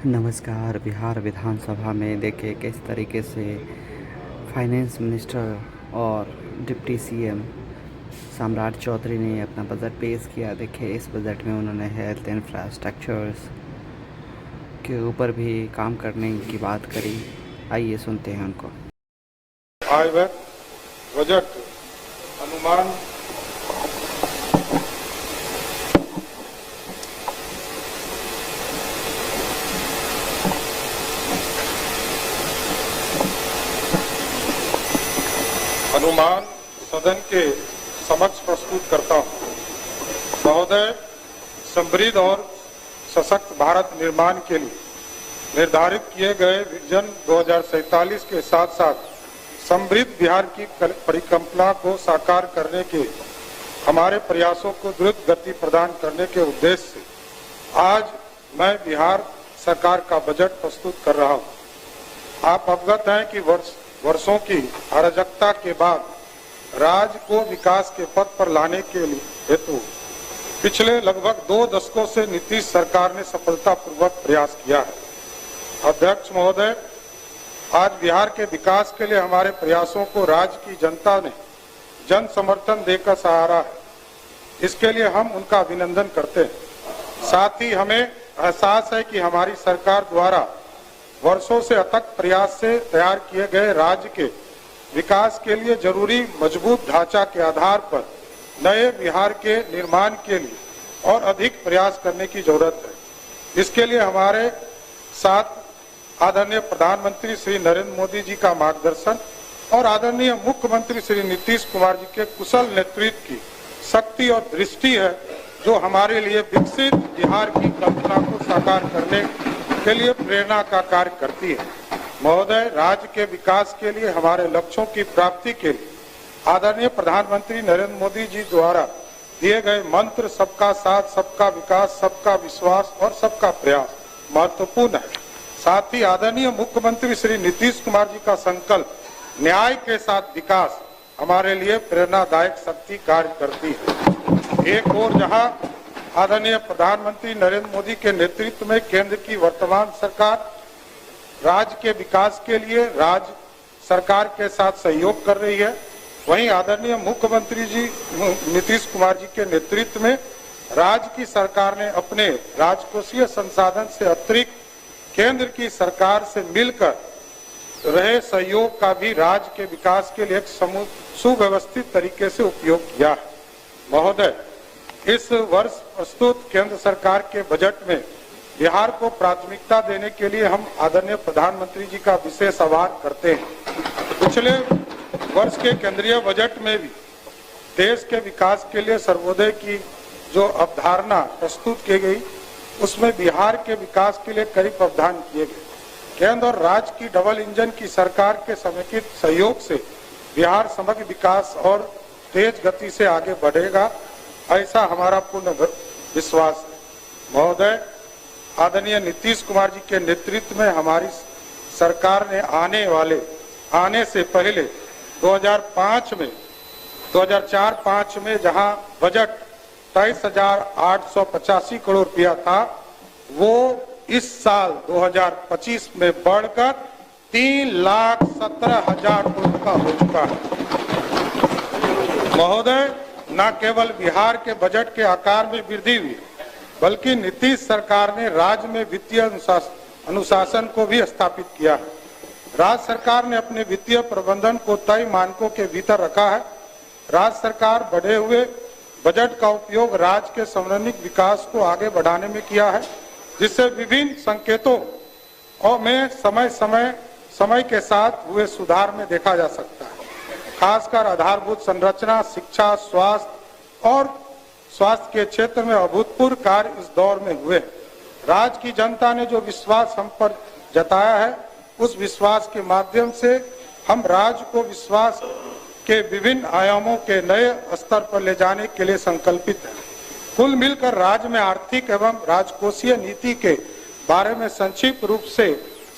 नमस्कार। बिहार विधानसभा में देखिए किस तरीके से फाइनेंस मिनिस्टर और डिप्टी सीएम सम्राट चौधरी ने अपना बजट पेश किया। देखिए इस बजट में उन्होंने हेल्थ इंफ्रास्ट्रक्चर्स के ऊपर भी काम करने की बात करी। आइए सुनते हैं उनको। आय व्यय बजट अनुमान सदन के समक्ष प्रस्तुत करता हूं। महोदय, समृद्ध और सशक्त भारत निर्माण के लिए निर्धारित किए गए विजन 2047 के साथ साथ समृद्ध बिहार की परिकल्पना को साकार करने के हमारे प्रयासों को द्रुत गति प्रदान करने के उद्देश्य से आज मैं बिहार सरकार का बजट प्रस्तुत कर रहा हूं। आप अवगत हैं कि वर्षों की अराजकता के बाद राज्य को विकास के पथ पर लाने के लिए हेतु पिछले लगभग 2 दशकों से नीतीश सरकार ने सफलतापूर्वक प्रयास किया है। अध्यक्ष महोदय, आज बिहार के विकास के लिए हमारे प्रयासों को राज्य की जनता ने जन समर्थन देकर सराहा है। इसके लिए हम उनका अभिनंदन करते हैं। साथ ही हमें एहसास है कि हमारी सरकार द्वारा वर्षों से अथक प्रयास से तैयार किए गए राज्य के विकास के लिए जरूरी मजबूत ढांचा के आधार पर नए बिहार के निर्माण के लिए और अधिक प्रयास करने की जरूरत है। इसके लिए हमारे साथ आदरणीय प्रधानमंत्री श्री नरेंद्र मोदी जी का मार्गदर्शन और आदरणीय मुख्यमंत्री श्री नीतीश कुमार जी के कुशल नेतृत्व की शक्ति और दृष्टि है, जो हमारे लिए विकसित बिहार की कल्पना को साकार करने के लिए प्रेरणा का कार्य करती है। महोदय, राज्य के विकास के लिए हमारे लक्ष्यों की प्राप्ति के लिए आदरणीय प्रधानमंत्री नरेंद्र मोदी जी द्वारा दिए गए मंत्र सबका साथ, सबका विकास, सबका विश्वास और सबका प्रयास महत्वपूर्ण है। साथ ही आदरणीय मुख्यमंत्री श्री नीतीश कुमार जी का संकल्प न्याय के साथ विकास हमारे लिए प्रेरणादायक शक्ति कार्य करती है। एक और जहां आदरणीय प्रधानमंत्री नरेंद्र मोदी के नेतृत्व में केंद्र की वर्तमान सरकार राज्य के विकास के लिए राज्य सरकार के साथ सहयोग कर रही है, वहीं आदरणीय मुख्यमंत्री जी नीतीश कुमार जी के नेतृत्व में राज्य की सरकार ने अपने राजकोषीय संसाधन से अतिरिक्त केंद्र की सरकार से मिलकर रहे सहयोग का भी राज्य के विकास के लिए एक सुव्यवस्थित तरीके से उपयोग किया है। महोदय, इस वर्ष प्रस्तुत केंद्र सरकार के बजट में बिहार को प्राथमिकता देने के लिए हम आदरणीय प्रधानमंत्री जी का विशेष आभार करते हैं। पिछले वर्ष के केंद्रीय बजट में भी देश के विकास के लिए सर्वोदय की जो अवधारणा प्रस्तुत की गई, उसमें बिहार के विकास के लिए कई प्रावधान किए गए। केंद्र और राज्य की डबल इंजन की सरकार के समेकित सहयोग से बिहार समग्र विकास और तेज गति से आगे बढ़ेगा, ऐसा हमारा पूर्ण विश्वास है। महोदय, आदरणीय नीतीश कुमार जी के नेतृत्व में हमारी सरकार ने आने से पहले 2004-5 में जहां बजट 23,885 करोड़ रुपया था, वो इस साल 2025 में बढ़कर 3,17,000 करोड़ का हो चुका है। महोदय, न केवल बिहार के बजट के आकार में वृद्धि हुई, बल्कि नीतीश सरकार ने राज्य में वित्तीय अनुशासन को भी स्थापित किया है। राज्य सरकार ने अपने वित्तीय प्रबंधन को तय मानकों के भीतर रखा है। राज्य सरकार बढ़े हुए बजट का उपयोग राज्य के समन्वित विकास को आगे बढ़ाने में किया है, जिससे विभिन्न संकेतों और में समय के साथ हुए सुधार में देखा जा सकता है। खासकर आधारभूत संरचना, शिक्षा, स्वास्थ्य के क्षेत्र में अभूतपूर्व कार्य इस दौर में हुए। राज्य की जनता ने जो विश्वास हम पर जताया है, उस विश्वास के माध्यम से हम राज्य को विश्वास के विभिन्न आयामों के नए स्तर पर ले जाने के लिए संकल्पित है। कुल मिलकर राज्य में आर्थिक एवं राजकोषीय नीति के बारे में संक्षिप्त रूप से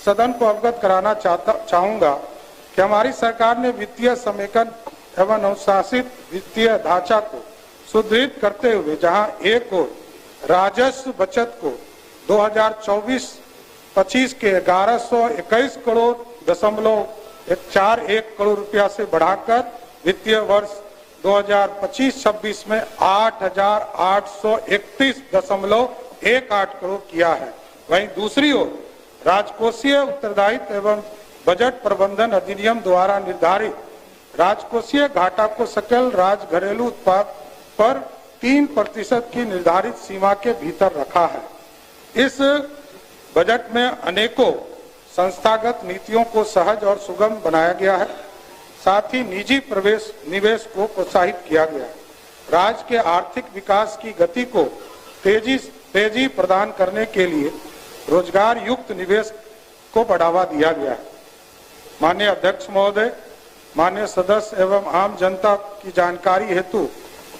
सदन को अवगत कराना चाहूंगा कि हमारी सरकार ने वित्तीय समेकन एवं अनुशासित वित्तीय ढांचा को सुदृढ़ करते हुए जहां एक ओर राजस्व बचत को 2024 2025 के 1121 करोड़ दशमलव 41 करोड़ रुपया से बढ़ाकर वित्तीय वर्ष 2025-26 में 8,831.18 करोड़ किया है। वहीं दूसरी ओर राजकोषीय उत्तरदायित्व एवं बजट प्रबंधन अधिनियम द्वारा निर्धारित राजकोषीय घाटा को सकल राज्य घरेलू उत्पाद पर 3% की निर्धारित सीमा के भीतर रखा है। इस बजट में अनेकों संस्थागत नीतियों को सहज और सुगम बनाया गया है। साथ ही निजी निवेश को प्रोत्साहित किया गया। राज्य के आर्थिक विकास की गति को तेजी प्रदान करने के लिए रोजगार युक्त निवेश को बढ़ावा दिया गया है। माननीय अध्यक्ष महोदय, माननीय सदस्य एवं आम जनता की जानकारी हेतु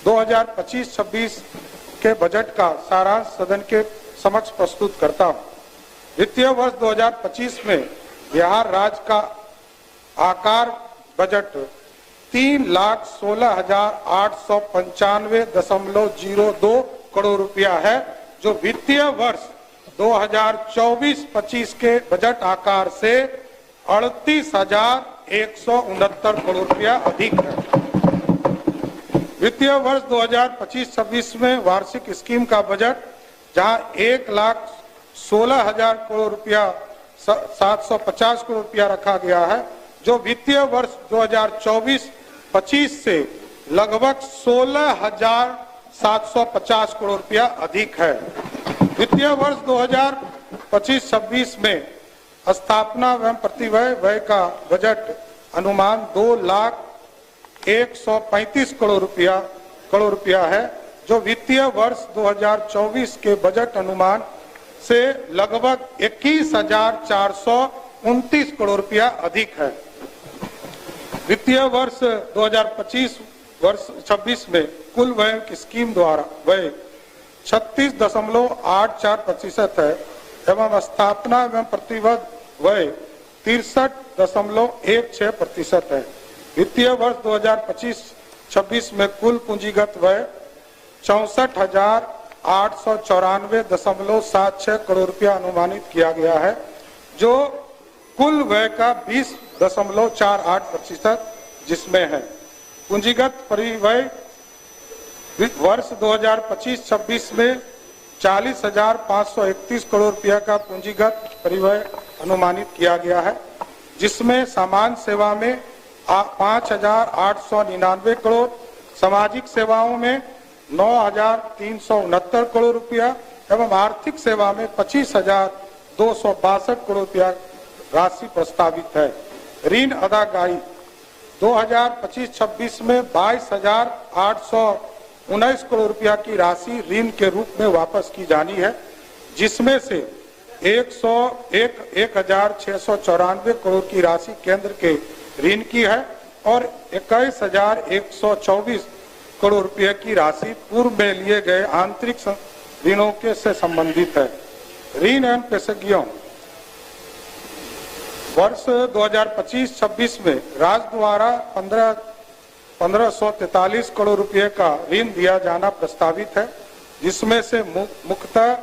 2025-26 के बजट का सारांश सदन के समक्ष प्रस्तुत करता हूँ। वित्तीय वर्ष 2025 में बिहार राज्य का आकार बजट 3,16,895.02 करोड़ रुपया है, जो वित्तीय वर्ष 2024-25 के बजट आकार से 38,169 करोड़ रुपया अधिक है। वित्तीय वर्ष 2025-26 में वार्षिक स्कीम का बजट जहां 1,16,000 करोड़ रुपया 750 करोड़ रुपया रखा गया है, जो वित्तीय वर्ष 2024-25 से लगभग 16,750 करोड़ रुपया अधिक है। वित्तीय वर्ष 2025-26 में स्थापना एवं प्रतिव्यय व्यय का बजट अनुमान 2,135 करोड़ रुपया है, जो वित्तीय वर्ष 2024 के बजट अनुमान से लगभग 21,429 करोड़ रुपया अधिक है। वित्तीय वर्ष 2025-26 में कुल व्यय की स्कीम द्वारा व्यय 36.84% है एवं स्थापना एवं प्रतिव्यय व्यय 63.16% है। वित्तीय वर्ष 2025-26 में कुल पूंजीगत व्यय 64,894.76 करोड़ रुपया अनुमानित किया गया है, जो कुल व्यय का 20.48% जिसमें है। पूंजीगत परिव्यय वर्ष 2025-26 में 40,531 करोड़ रुपया का पूंजीगत परिव्यय अनुमानित किया गया है, जिसमें सामान्य सेवा में 5,899 करोड़, सामाजिक सेवाओं में 9,369 करोड़ रुपया एवं आर्थिक सेवा में 25,262 करोड़ रुपया राशि प्रस्तावित है। ऋण अदायगी 2025-26 में 22,819 करोड़ रुपया की राशि ऋण के रूप में वापस की जानी है, जिसमें से 1,694 करोड़ की राशि केंद्र के ऋण की है और 21,124 करोड़ रुपये की राशि पूर्व में लिए गए आंतरिक ऋणों के से संबंधित है। ऋण एवं पेशगियों वर्ष 2025-26 में राज्य द्वारा 1,543 करोड़ रुपए का ऋण दिया जाना प्रस्तावित है, जिसमें से मुख्यतः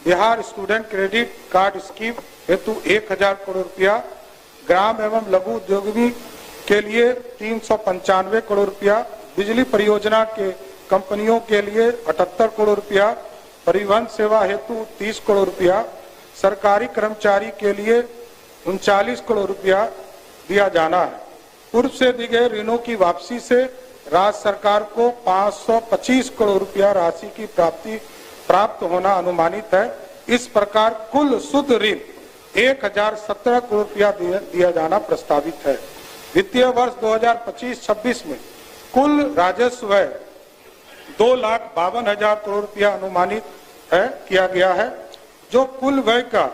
Bihar student credit card scheme हेतु 1,000 करोड़ रुपया, ग्राम एवं लघु उद्योगी के लिए 395 करोड़ रुपया, बिजली परियोजना के कंपनियों के लिए 78 करोड़ रुपया, परिवहन सेवा हेतु 30 करोड़ रुपया, सरकारी कर्मचारी के लिए 39 करोड़ रुपया दिया जाना है। पूर्व से दी गए ऋणों की वापसी से राज्य सरकार को 525 करोड़ रुपया राशि की प्राप्त होना अनुमानित है। इस प्रकार कुल शुद्ध ऋण 1,017 करोड़ रुपया दिया जाना प्रस्तावित है। वित्तीय वर्ष 2025-26 में कुल राजस्व 2,52,000 करोड़ रुपया अनुमानित किया गया है, जो कुल व्यय का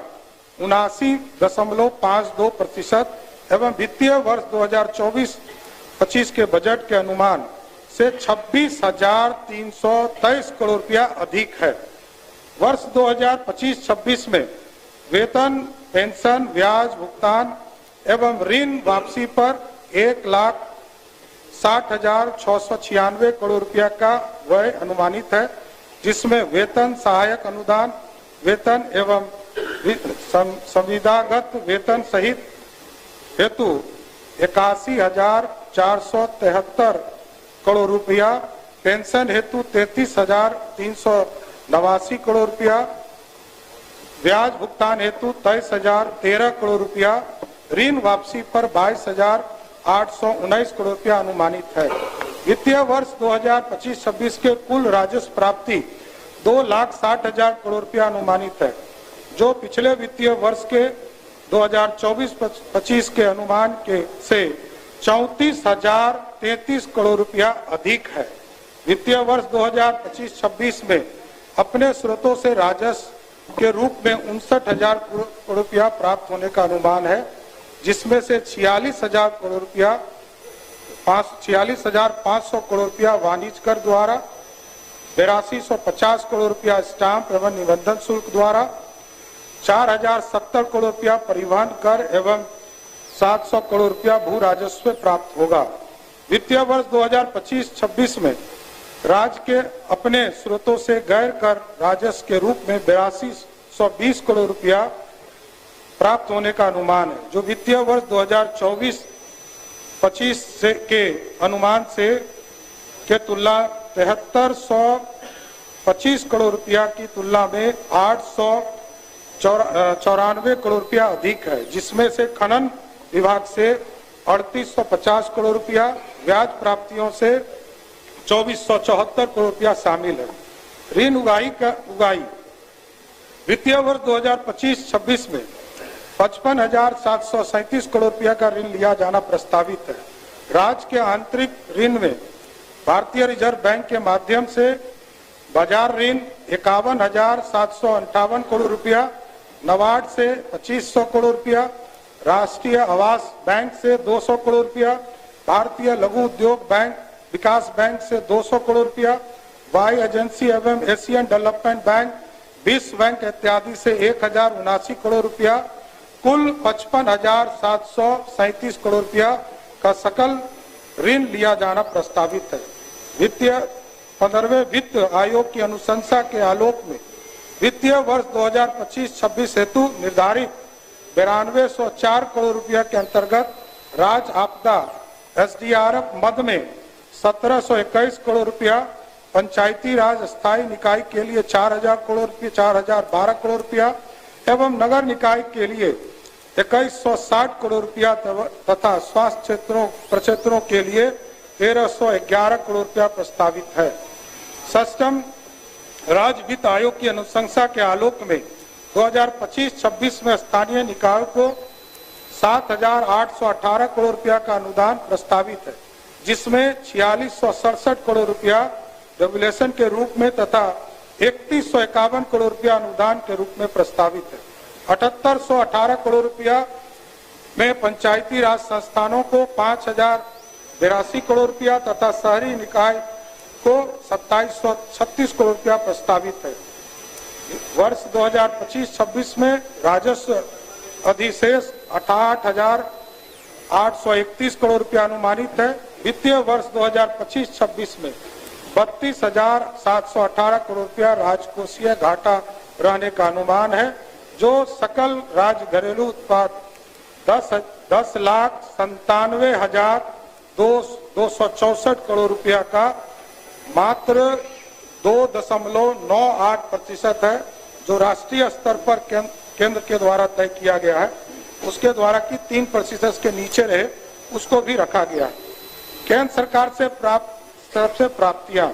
79.52% एवं वित्तीय वर्ष 2024-25 के बजट के अनुमान से 26,323 करोड़ रुपया अधिक है। वर्ष 2025-26 में वेतन, पेंशन, ब्याज भुगतान एवं ऋण वापसी पर 1,60,696 करोड़ रुपया का व्यय अनुमानित है, जिसमें वेतन, सहायक अनुदान, वेतन एवं संविदागत वेतन सहित हेतु 81,473 करोड़ रुपया, पेंशन हेतु 33,389 करोड़ रुपया, ब्याज भुगतान हेतु 23,013 करोड़ रुपया, ऋण वापसी पर 22,819 करोड़ रुपया अनुमानित है। वित्तीय वर्ष 2025-26 के कुल राजस्व प्राप्ति 2,60,000 करोड़ रुपया अनुमानित है, जो पिछले वित्तीय वर्ष के 2024-25 के अनुमान के से 34,033 करोड़ रुपया अधिक है। वित्तीय वर्ष 2025-26 में अपने स्रोतों से राजस्व के रूप में 59,000 करोड़ रुपया प्राप्त होने का अनुमान है, जिसमें से 46,500 करोड़ रुपया वाणिज्य कर द्वारा, 8250 करोड़ रुपया स्टाम्प एवं निबंधन शुल्क द्वारा, 4,070 करोड़ रुपया परिवहन कर एवं 700 करोड़ रुपया भू राजस्व प्राप्त होगा। वित्तीय वर्ष 2025-26 में राज्य के अपने स्रोतों से गैर कर राजस्व के रूप में 8220 करोड़ रुपया प्राप्त होने का अनुमान है, जो वित्तीय वर्ष 2024-25 से के अनुमान से के तुलना 7325 करोड़ रुपया की तुलना में 894 करोड़ रुपया अधिक है, जिसमें से खनन विभाग से 3850 करोड़ रुपया, ब्याज प्राप्तियों से 2474 करोड़ रुपया शामिल है। ऋण उगाही वित्तीय वर्ष 2025-26 में 55,737 करोड़ रुपया का ऋण लिया जाना प्रस्तावित है। राज्य के आंतरिक ऋण में भारतीय रिजर्व बैंक के माध्यम से बाजार ऋण 51,758 करोड़ रुपया, नबार्ड से 2500 करोड़ रुपया, राष्ट्रीय आवास बैंक से 200 करोड़ रुपया, भारतीय लघु उद्योग बैंक विकास बैंक से 200 करोड़ रुपया, वाई एजेंसी एवं एशियन डेवलपमेंट बैंक, विश्व बैंक इत्यादि से 1,079 करोड़ रुपया, कुल 55,737 करोड़ रुपया का सकल ऋण लिया जाना प्रस्तावित है। 15वें वित्त आयोग की अनुशंसा के आलोक में वित्तीय वर्ष 2025-26 हेतु निर्धारित 9204 करोड़ रुपया के अंतर्गत राज्य आपदा SDRF मद में 1721 करोड़ रुपया, पंचायती राज स्थायी निकाय के लिए 4,000 करोड़ रुपया, 4,012 करोड़ रुपया एवं नगर निकाय के लिए 2160 करोड़ रुपया तथा स्वास्थ्य प्रक्षेत्रों के लिए 1311 करोड़ रुपया प्रस्तावित है। षष्ठम राज्य वित्त आयोग की अनुशंसा के आलोक में 2025-26 में स्थानीय निकायों को 7,818 करोड़ रुपया का अनुदान प्रस्तावित है, जिसमें 4667 करोड़ रुपया रेगुलेशन के रूप में तथा 3151 करोड़ रुपया अनुदान के रूप में प्रस्तावित है। 7818 करोड़ रुपया में पंचायती राज संस्थानों को 5,082 करोड़ रुपया तथा शहरी निकाय को 2736 करोड़ रुपया प्रस्तावित है। वर्ष 2025-26 में राजस्व अधिशेष 68,831 करोड़ रुपया अनुमानित है। वित्तीय वर्ष 2025-26 में 32,718 करोड़ रुपया राजकोषीय घाटा रहने का अनुमान है, जो सकल राज्य घरेलू उत्पाद 10,97,264 करोड़ रुपया का मात्र 2.98% है, जो राष्ट्रीय स्तर पर केंद्र के द्वारा तय किया गया है। उसके द्वारा की 3% के नीचे रहे, उसको भी रखा गया है। केंद्र सरकार से प्राप्तियां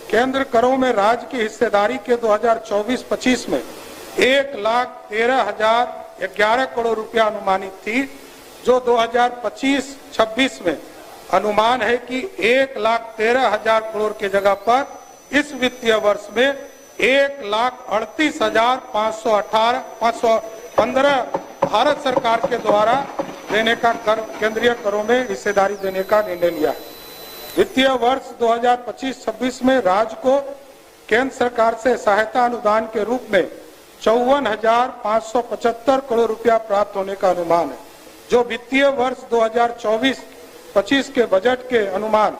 केंद्र करों में राज्य की हिस्सेदारी के 2024-25 में 1,13,011 करोड़ रुपया अनुमानित थी, जो 2025-26 में अनुमान है कि 1,13,000 करोड़ के जगह पर इस वित्तीय वर्ष में 1,38,515 भारत सरकार के द्वारा देने का कर केंद्रीय करों में हिस्सेदारी देने का निर्णय लिया है। वित्तीय वर्ष 2025-26 में राज्य को केंद्र सरकार से सहायता अनुदान के रूप में 54,575 करोड़ रुपया प्राप्त होने का अनुमान है, जो वित्तीय वर्ष 2024-25 के बजट के अनुमान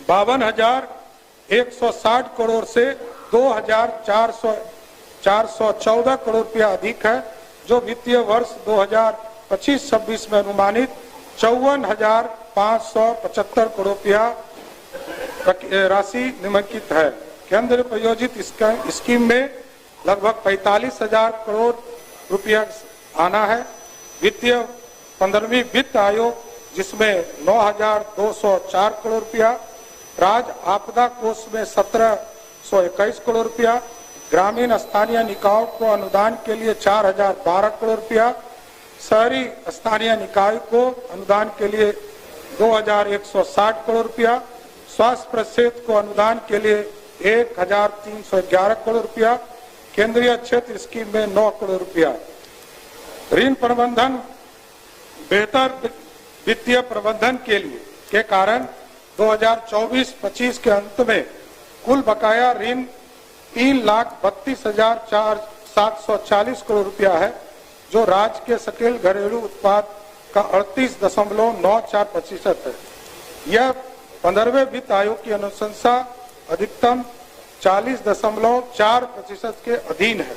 52,160 करोड़ से 2,446 414 करोड़ रुपया अधिक है, जो वित्तीय वर्ष 2025-26 में अनुमानित 54,575 करोड़ रुपया राशि निम्नलिखित है। केंद्र प्रायोजित स्कीम में लगभग 45,000 करोड़ रुपया आना है। वित्तीय 15वीं वित्त आयोग, जिसमें 9,204 करोड़ रुपया, राज्य आपदा कोष में 1,721 करोड़ रुपया, ग्रामीण स्थानीय निकायों को अनुदान के लिए 4,012 करोड़ रुपया, शहरी स्थानीय निकाय को अनुदान के लिए 2,160 करोड़ रुपया, स्वास्थ्य परिषद को अनुदान के लिए 1,311 करोड़ रुपया, केंद्रीय क्षेत्र स्कीम में 9 करोड़ रुपया। ऋण प्रबंधन, बेहतर वित्तीय प्रबंधन के लिए के कारण 2024-25 के अंत में कुल बकाया ऋण 3,32,740 करोड़ रुपया है, जो राज्य के सकल घरेलू उत्पाद का 38.94% है। यह 15वें वित्त आयोग की अनुशंसा अधिकतम 40.4% के अधीन है।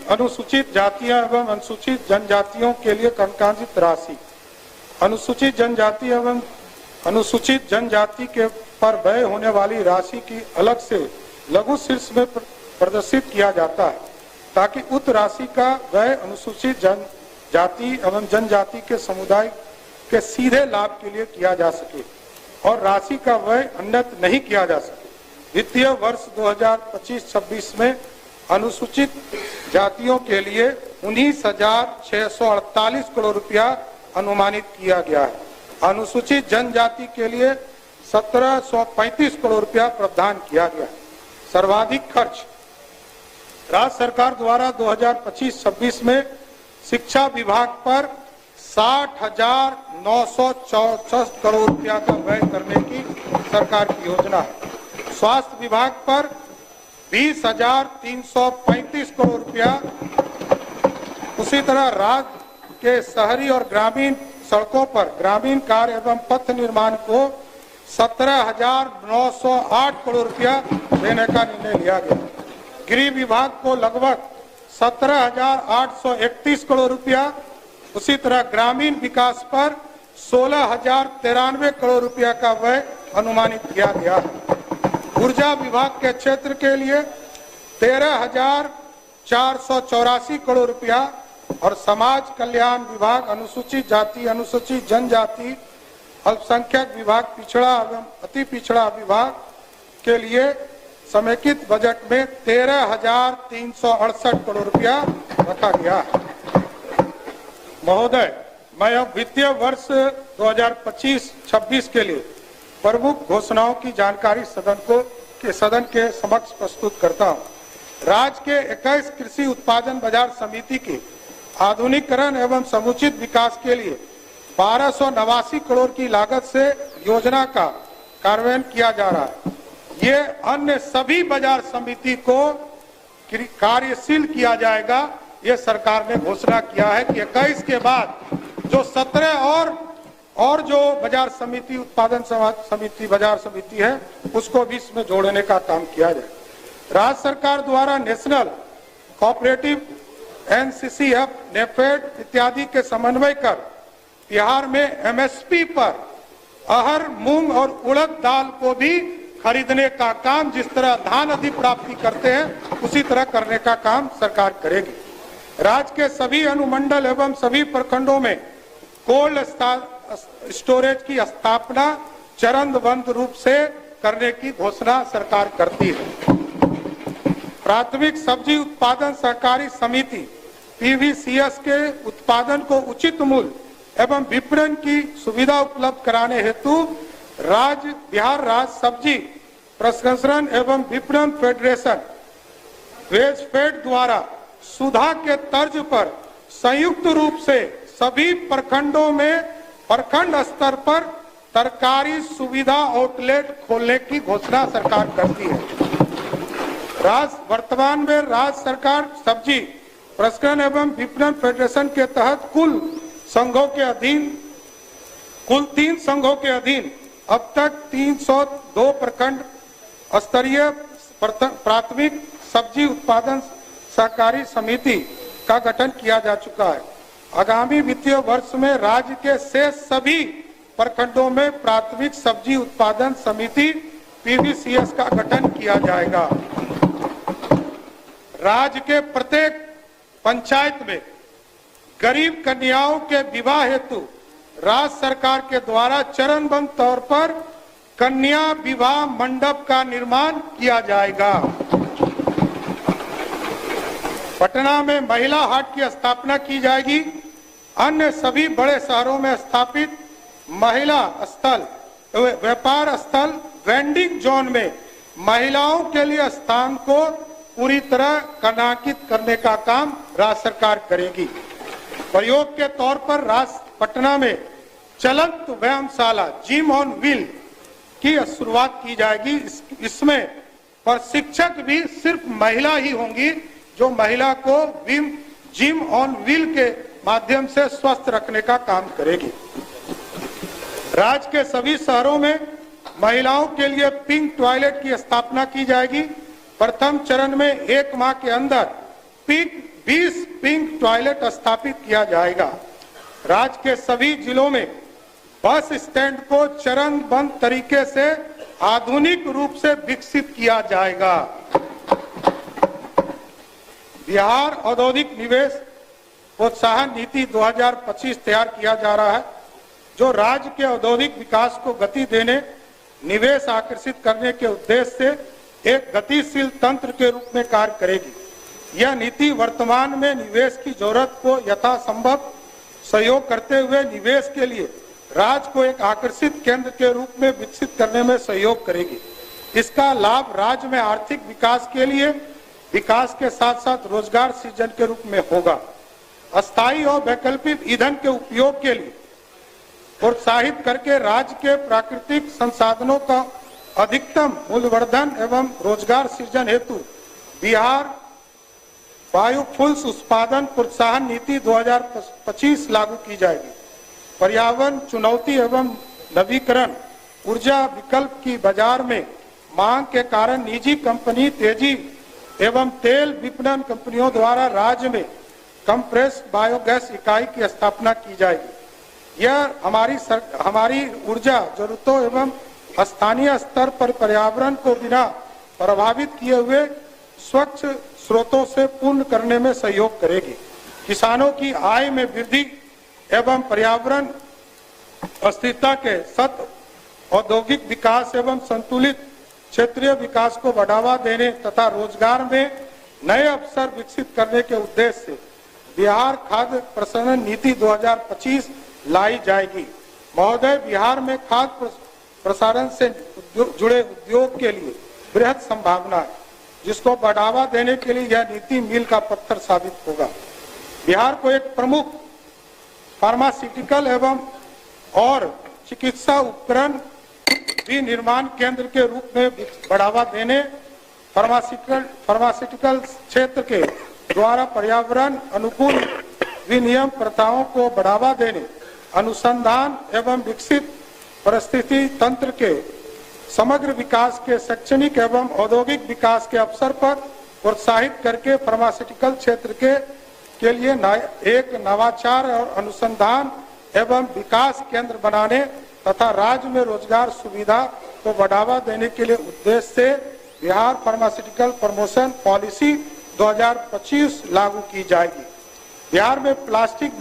अनुसूचित जातियां एवं अनुसूचित जनजातियों के लिए कंकांजित राशि, अनुसूचित जनजाति एवं अनुसूचित जनजाति के पर व्यय होने वाली राशि की अलग से लघु शीर्ष में प्रदर्शित किया जाता है, ताकि उक्त राशि का व्यय अनुसूचित जनजाति एवं जनजाति के समुदाय के सीधे लाभ के लिए किया जा सके और राशि का व्यय अन्यत्र नहीं किया जा सके। वित्तीय वर्ष 2025-26 में अनुसूचित जातियों के लिए 19,648 करोड़ रुपया अनुमानित किया गया है। अनुसूचित जनजाति के लिए 1,735 करोड़ रुपया प्रावधान किया गया है। सर्वाधिक खर्च राज्य सरकार द्वारा 2025-26 में शिक्षा विभाग पर 60,964 करोड़ रुपया का व्यय करने की सरकार की योजना है। स्वास्थ्य विभाग पर 20,335 करोड़ रुपया, उसी तरह राज्य के शहरी और ग्रामीण सड़कों पर ग्रामीण कार्य एवं पथ निर्माण को 17,908 करोड़ रुपया देने का निर्णय लिया गया। गृह विभाग को लगभग 17,831 करोड़ रुपया, उसी तरह ग्रामीण विकास पर 16,093 करोड़ रुपया का व्यय अनुमानित किया गया है। ऊर्जा विभाग के क्षेत्र के लिए 13,484 करोड़ रुपया और समाज कल्याण विभाग, अनुसूचित जाति, अनुसूचित जनजाति, अल्पसंख्यक विभाग, पिछड़ा एवं अति पिछड़ा विभाग के लिए समेकित बजट में 13,368 करोड़ रुपया रखा गया है। महोदय, मैं अब वित्तीय वर्ष 2025-26 के लिए प्रमुख घोषणाओं की जानकारी सदन के समक्ष प्रस्तुत करता हूं। राज्य के 21 कृषि उत्पादन बाजार समिति की आधुनिकीकरण एवं समुचित विकास के लिए 1289 करोड़ की लागत से योजना का कार्यान्वयन किया जा रहा है। ये अन्य सभी बाजार समिति को कार्यशील किया जाएगा। ये सरकार ने घोषणा किया है कि 21 के बाद जो 17 और जो बाजार समिति, उत्पादन समिति, बाजार समिति है, उसको भी इसमें जोड़ने का काम किया जाए। राज्य सरकार द्वारा नेशनल कोऑपरेटिव, NCCF, नेफेड इत्यादि के समन्वय कर बिहार में MSP पर अरहर, मूंग और उड़द दाल को भी खरीदने का काम, जिस तरह धान अधिक प्राप्ति करते हैं उसी तरह करने का काम सरकार करेगी। राज्य के सभी अनुमंडल एवं सभी प्रखंडों में कोल्ड स्टोरेज की स्थापना चरणबद्ध रूप से करने की घोषणा सरकार करती है। प्राथमिक सब्जी उत्पादन सहकारी समिति PVCS के उत्पादन को उचित मूल्य एवं विपणन की सुविधा उपलब्ध कराने हेतु बिहार राज्य सब्जी प्रसंस्करण एवं विपणन फेडरेशन वेजफेड द्वारा सुधा के तर्ज पर संयुक्त रूप से सभी प्रखंडों में प्रखंड स्तर पर तरकारी सुविधा आउटलेट खोलने की घोषणा सरकार करती है। वर्तमान में राज्य सरकार सब्जी प्रसंस्करण एवं विपणन फेडरेशन के तहत कुल 3 संघों के अधीन अब तक 302 प्रखंड स्तरीय प्राथमिक सब्जी उत्पादन सहकारी समिति का गठन किया जा चुका है। आगामी वित्तीय वर्ष में राज्य के शेष सभी प्रखंडों में प्राथमिक सब्जी उत्पादन समिति पीवीसीएस का गठन किया जाएगा। राज्य के प्रत्येक पंचायत में गरीब कन्याओं के विवाह हेतु राज्य सरकार के द्वारा चरणबद्ध तौर पर कन्या विवाह मंडप का निर्माण किया जाएगा। पटना में महिला हाट की स्थापना की जाएगी। अन्य सभी बड़े शहरों में स्थापित महिला स्थल, व्यापार स्थल, वेंडिंग जोन में महिलाओं के लिए स्थान को पूरी तरह कनाकित करने का काम राज्य सरकार करेगी। प्रयोग के तौर पर पटना में चलंत व्यायामशाला जिम ऑन व्हील की शुरुआत की जाएगी। इसमें प्रशिक्षक भी सिर्फ महिला ही होंगी, जो महिला को जिम ऑन व्हील के माध्यम से स्वस्थ रखने का काम करेगी। राज्य के सभी शहरों में महिलाओं के लिए पिंक टॉयलेट की स्थापना की जाएगी। प्रथम चरण में 1 माह के अंदर 20 पिंक टॉयलेट स्थापित किया जाएगा। राज्य के सभी जिलों में बस स्टैंड को चरणबद्ध तरीके से आधुनिक रूप से विकसित किया जाएगा। बिहार औद्योगिक निवेश प्रोत्साहन नीति 2025 तैयार किया जा रहा है, जो राज्य के औद्योगिक विकास को गति देने, निवेश आकर्षित करने के उद्देश्य से एक गतिशील तंत्र के रूप में कार्य करेगी। यह नीति वर्तमान में निवेश की जरूरत को यथासंभव सहयोग करते हुए निवेश के लिए राज्य को एक आकर्षित केंद्र के रूप में विकसित करने में सहयोग करेगी। इसका लाभ राज्य में आर्थिक विकास के लिए विकास के साथ साथ रोजगार सृजन के रूप में होगा। अस्थायी और वैकल्पिक ईंधन के उपयोग के लिए प्रोत्साहित करके राज्य के प्राकृतिक संसाधनों का अधिकतम मूल्यवर्धन एवं रोजगार सृजन हेतु बिहार बायोफ्यूल्स उत्पादन प्रोत्साहन नीति 2025 लागू की जाएगी। पर्यावरण चुनौती एवं नवीकरण ऊर्जा विकल्प की बाजार में मांग के कारण निजी कंपनी तेजी एवं तेल विपणन कंपनियों द्वारा राज्य में कंप्रेस्ड बायोगैस इकाई की स्थापना की जाएगी। यह हमारी ऊर्जा जरूरतों एवं स्थानीय स्तर पर पर्यावरण को बिना प्रभावित किए हुए स्वच्छ स्रोतों से पूर्ण करने में सहयोग करेगी। किसानों की आय में वृद्धि एवं पर्यावरण अस्थिरता के साथ औद्योगिक विकास एवं संतुलित क्षेत्रीय विकास को बढ़ावा देने तथा रोजगार में नए अवसर विकसित करने के उद्देश्य से बिहार खाद्य प्रसंस्करण नीति 2025 लाई जाएगी। महोदय, बिहार में खाद्य प्रसारण से जुड़े उद्योग के लिए बृहद संभावना है, जिसको बढ़ावा देने के लिए यह नीति मील का पत्थर साबित होगा। बिहार को एक प्रमुख फार्मास्यूटिकल एवं और चिकित्सा उपकरण विनिर्माण केंद्र के रूप में बढ़ावा देने, फार्मास्यूटिकल क्षेत्र के द्वारा पर्यावरण अनुकूल विनियम प्रथाओं को बढ़ावा देने, अनुसंधान एवं विकसित परिस्थिति तंत्र के समग्र विकास के शैक्षणिक एवं औद्योगिक विकास के अवसर पर प्रोत्साहित करके फार्मास्यूटिकल क्षेत्र के लिए एक नवाचार और अनुसंधान एवं विकास केंद्र बनाने तथा राज्य में रोजगार सुविधा को बढ़ावा देने के लिए उद्देश्य से बिहार फार्मास्यूटिकल प्रमोशन पॉलिसी 2025 लागू की जाएगी। बिहार में प्लास्टिक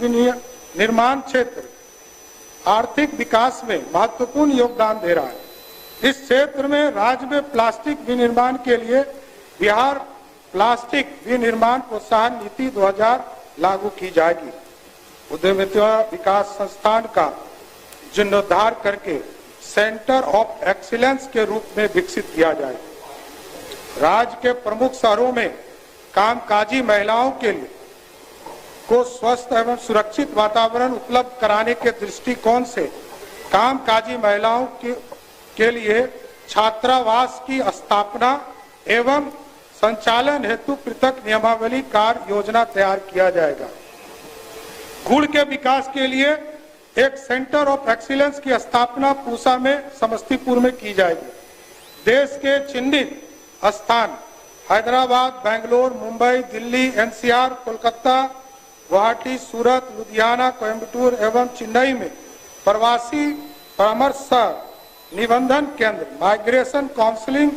निर्माण क्षेत्र आर्थिक विकास में महत्वपूर्ण योगदान दे रहा है। इस क्षेत्र में राज्य में प्लास्टिक विनिर्माण के लिए बिहार प्लास्टिक विनिर्माण प्रोत्साहन नीति 2000 लागू की जाएगी। उद्यमिता विकास संस्थान का जीर्णोद्धार करके सेंटर ऑफ एक्सीलेंस के रूप में विकसित किया जाए। राज्य के प्रमुख शहरों में कामकाजी महिलाओं के लिए को स्वस्थ एवं सुरक्षित वातावरण उपलब्ध कराने के दृष्टिकोण से कामकाजी महिलाओं के लिए छात्रावास की स्थापना एवं संचालन हेतु पृथक नियमावली कार्य योजना तैयार किया जाएगा। गुड़ के विकास के लिए एक सेंटर ऑफ एक्सीलेंस की स्थापना पूसा में समस्तीपुर में की जाएगी। देश के चिन्हित स्थान हैदराबाद, बेंगलोर, मुंबई, दिल्ली, एनसीआर, कोलकाता, गुवाहाटी, सूरत, लुधियाना, कोयम्बटूर एवं चेन्नई में प्रवासी परामर्श निबंधन केंद्र माइग्रेशन काउंसलिंग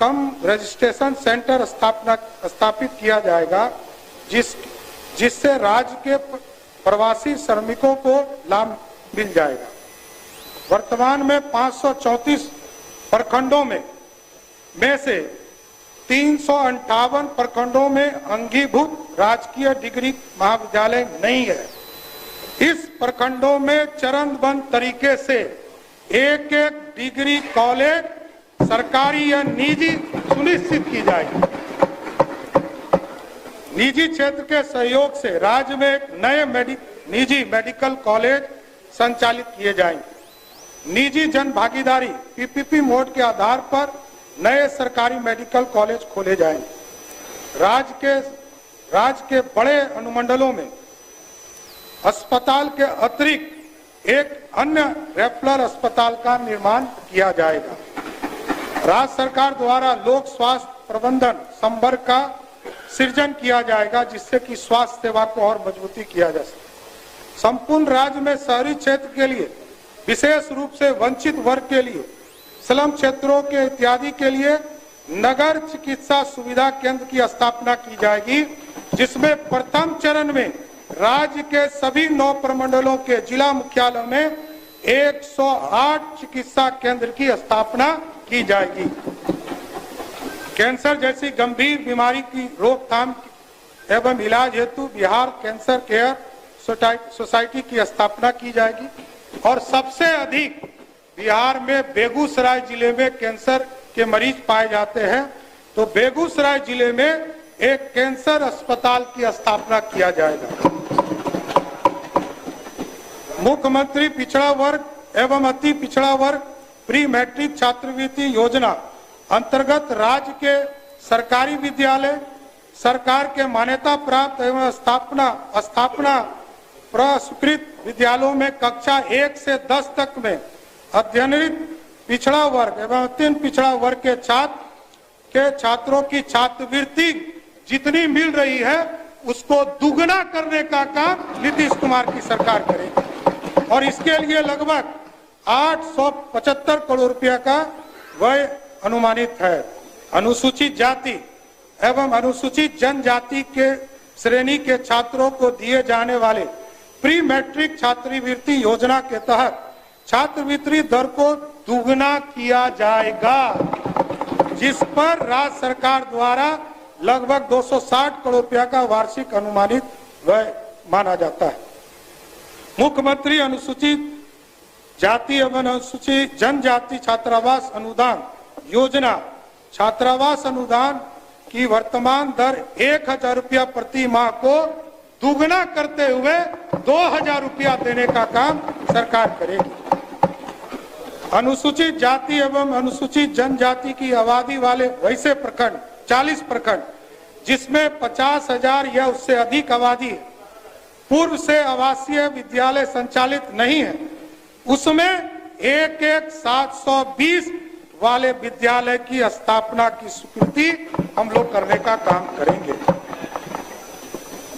कम रजिस्ट्रेशन सेंटर स्थापित किया जाएगा, जिससे राज्य के प्रवासी श्रमिकों को लाभ मिल जाएगा। वर्तमान में 534 प्रखंडों में से 358 प्रखंडों में अंगीभूत राजकीय डिग्री महाविद्यालय नहीं है। इस प्रखंडों में चरणबद्ध तरीके से एक एक डिग्री कॉलेज सरकारी या निजी सुनिश्चित की जाएगी। निजी क्षेत्र के सहयोग से राज्य में एक नए निजी मेडिकल कॉलेज संचालित किए जाएंगे। निजी जन भागीदारी पीपीपी मोड के आधार पर नए सरकारी मेडिकल कॉलेज खोले जाएंगे। राज्य के बड़े अनुमंडलों में अस्पताल के अतिरिक्त एक अन्य रेफरल अस्पताल का निर्माण किया जाएगा। राज्य सरकार द्वारा लोक स्वास्थ्य प्रबंधन संवर्ग का सृजन किया जाएगा, जिससे कि स्वास्थ्य सेवा को और मजबूती किया जा सके। संपूर्ण राज्य में शहरी क्षेत्र के लिए, विशेष रूप से वंचित वर्ग के लिए, स्लम क्षेत्रों के इत्यादि के लिए नगर चिकित्सा सुविधा केंद्र की स्थापना की जाएगी, जिसमें प्रथम चरण में राज्य के सभी 9 प्रमंडलों के जिला मुख्यालयों में 108 चिकित्सा केंद्र की स्थापना की जाएगी। कैंसर जैसी गंभीर बीमारी की रोकथाम एवं इलाज हेतु बिहार कैंसर केयर सोसाइटी की स्थापना की जाएगी। और सबसे अधिक बिहार में बेगूसराय जिले में कैंसर के मरीज पाए जाते हैं, तो बेगूसराय जिले में एक कैंसर अस्पताल की स्थापना किया जाएगा। मुख्यमंत्री पिछड़ा वर्ग एवं अति पिछड़ा वर्ग प्री मैट्रिक छात्रवृत्ति योजना अंतर्गत राज्य के सरकारी विद्यालय, सरकार के मान्यता प्राप्त एवं स्थापना पुरस्कृत विद्यालयों में कक्षा 1 से 10 तक में अध्ययनरत पिछड़ा वर्ग एवं अत्यंत पिछड़ा वर्ग के छात्रों की छात्रवृत्ति जितनी मिल रही है उसको दुगना करने का काम नीतीश कुमार की सरकार करेगी। और इसके लिए लगभग 875 करोड़ रुपया का व्यय अनुमानित है। अनुसूचित जाति एवं अनुसूचित जनजाति के श्रेणी के छात्रों को दिए जाने वाले प्री मैट्रिक छात्रवृत्ति योजना के तहत छात्रवृत्ति दर को दुगना किया जाएगा, जिस पर राज्य सरकार द्वारा लगभग 260 करोड़ रुपया का वार्षिक अनुमानित व्यय माना जाता है। मुख्यमंत्री अनुसूचित जाति एवं अनुसूचित जनजाति छात्रावास अनुदान योजना छात्रावास अनुदान की वर्तमान दर 1000 रुपया प्रति माह को दुगना करते हुए 2000 रुपया देने का काम सरकार करेगी। अनुसूचित जाति एवं अनुसूचित जनजाति की आबादी वाले वैसे प्रखंड 40 प्रखंड जिसमें 50,000 या उससे अधिक आबादी पूर्व से आवासीय विद्यालय संचालित नहीं है, उसमें 720 वाले विद्यालय की स्थापना की स्वीकृति हम लोग करने का काम करेंगे।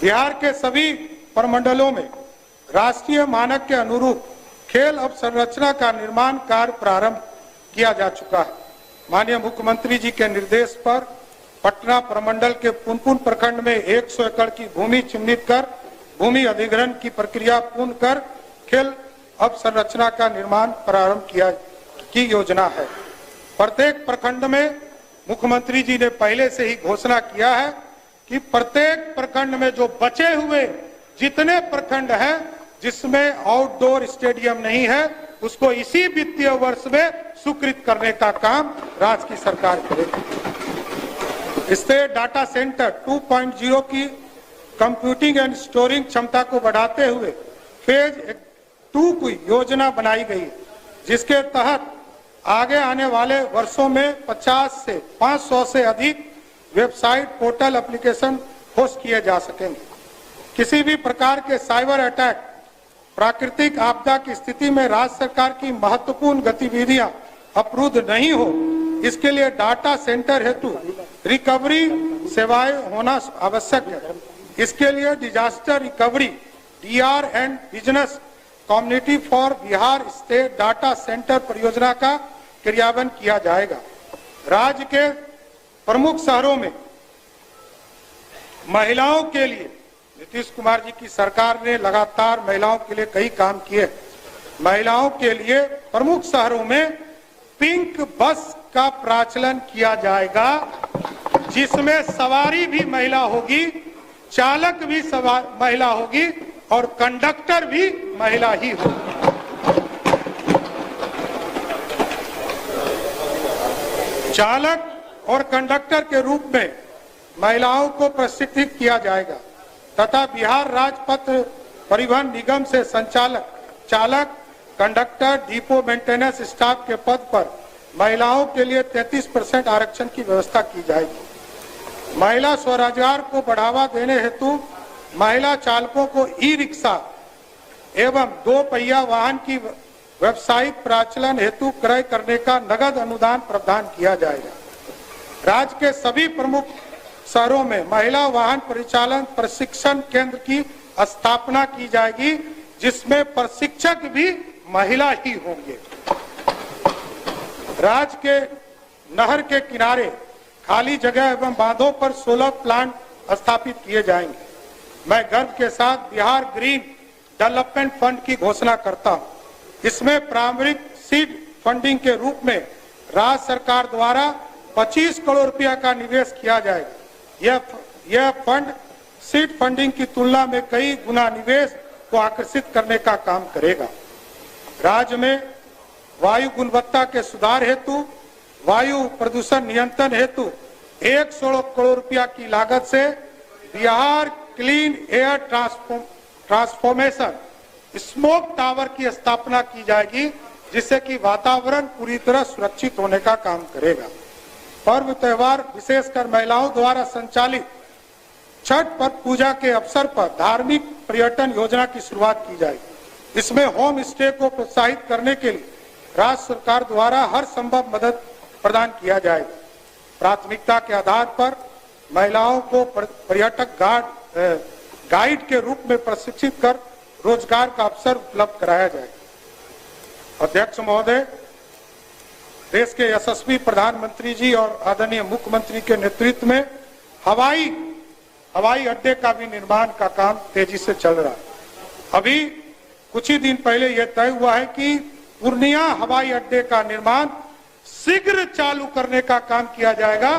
बिहार के सभी प्रमंडलों में राष्ट्रीय मानक के अनुरूप खेल अवसंरचना का निर्माण कार्य प्रारंभ किया जा चुका है। माननीय मुख्यमंत्री जी के निर्देश पर पटना प्रमंडल के पुनपुन प्रखंड में 100 एकड़ की भूमि चिन्हित कर भूमि अधिग्रहण की प्रक्रिया पूर्ण कर खेल अवसंरचना का निर्माण प्रारंभ की योजना है। प्रत्येक प्रखंड में मुख्यमंत्री जी ने पहले से ही घोषणा किया है कि प्रत्येक प्रखंड में जो बचे हुए जितने प्रखंड हैं जिसमें आउटडोर स्टेडियम नहीं है उसको इसी वित्तीय वर्ष में स्वीकृत करने का काम राज्य की सरकार करेगी। इससे डाटा सेंटर 2.0 की कंप्यूटिंग एंड स्टोरिंग क्षमता को बढ़ाते हुए फेज 2 की योजना बनाई गई, जिसके तहत आगे आने वाले वर्षों में 50 से 500 से अधिक वेबसाइट पोर्टल एप्लीकेशन होस्ट किए जा सकेंगे। किसी भी प्रकार के साइबर अटैक प्राकृतिक आपदा की स्थिति में राज्य सरकार की महत्वपूर्ण गतिविधियां अवरुद्ध नहीं हो, इसके लिए डाटा सेंटर हेतु रिकवरी सेवाएं होना आवश्यक है। इसके लिए disaster recovery D R and business community for Bihar state data centre परियोजना का क्रियान्वयन किया जाएगा। राज्य के प्रमुख शहरों में महिलाओं के लिए नीतीश कुमार जी की सरकार ने लगातार महिलाओं के लिए कई काम किए। महिलाओं के लिए प्रमुख शहरों में पिंक बस का प्रचलन किया जाएगा, जिसमें सवारी भी महिला होगी, चालक भी महिला होगी और कंडक्टर भी महिला ही होगी। चालक और कंडक्टर के रूप में महिलाओं को प्रशिक्षित किया जाएगा तथा बिहार राज्य पथ परिवहन निगम से संचालक, चालक, कंडक्टर, डिपो मेंटेनेंस स्टाफ के पद पर महिलाओं के लिए 33% आरक्षण की व्यवस्था की जाएगी। महिला स्वरोजगार को बढ़ावा देने हेतु महिला चालकों को ई रिक्शा एवं 2 पहिया वाहन की व्यावसायिक प्रचलन हेतु क्रय करने का नगद अनुदान प्रावधान किया जाएगा। राज्य के सभी प्रमुख शहरों में महिला वाहन परिचालन प्रशिक्षण केंद्र की स्थापना की जाएगी, जिसमें प्रशिक्षक भी महिला ही होंगे। राज्य के नहर के किनारे खाली जगह एवं बांधों पर सोलर प्लांट स्थापित किए जाएंगे। मैं गर्व के साथ बिहार ग्रीन डेवलपमेंट फंड की घोषणा करता हूं। इसमें प्रारंभिक सीड फंडिंग के रूप में राज्य सरकार द्वारा 25 करोड़ रुपया का निवेश किया जाएगा। यह फंड सीड फंडिंग की तुलना में कई गुना निवेश को आकर्षित करने का काम करेगा। राज्य में वायु गुणवत्ता के सुधार हेतु वायु प्रदूषण नियंत्रण हेतु 116 करोड़ रुपया की लागत से Bihar clean air transformation smoke tower की स्थापना की जाएगी, जिससे कि वातावरण पूरी तरह सुरक्षित होने का काम करेगा। पर्व त्योहार विशेषकर महिलाओं द्वारा संचालित छठ पर्व पूजा के अवसर पर धार्मिक पर्यटन योजना की शुरुआत की जाएगी। इसमें होम स्टे को प्रोत्साहित करने के लिए राज्य सरकार द्वारा हर संभव मदद प्रदान किया जाएगा। प्राथमिकता के आधार पर महिलाओं को पर्यटक गाइड के रूप में प्रशिक्षित कर रोजगार का अवसर उपलब्ध कराया जाएगा। अध्यक्ष महोदय, देश के यशस्वी प्रधानमंत्री जी और आदरणीय मुख्यमंत्री के नेतृत्व में हवाई अड्डे का भी निर्माण का काम तेजी से चल रहा है। अभी कुछ ही दिन पहले यह तय हुआ है कि पूर्णिया हवाई अड्डे का निर्माण शीघ्र चालू करने का काम किया जाएगा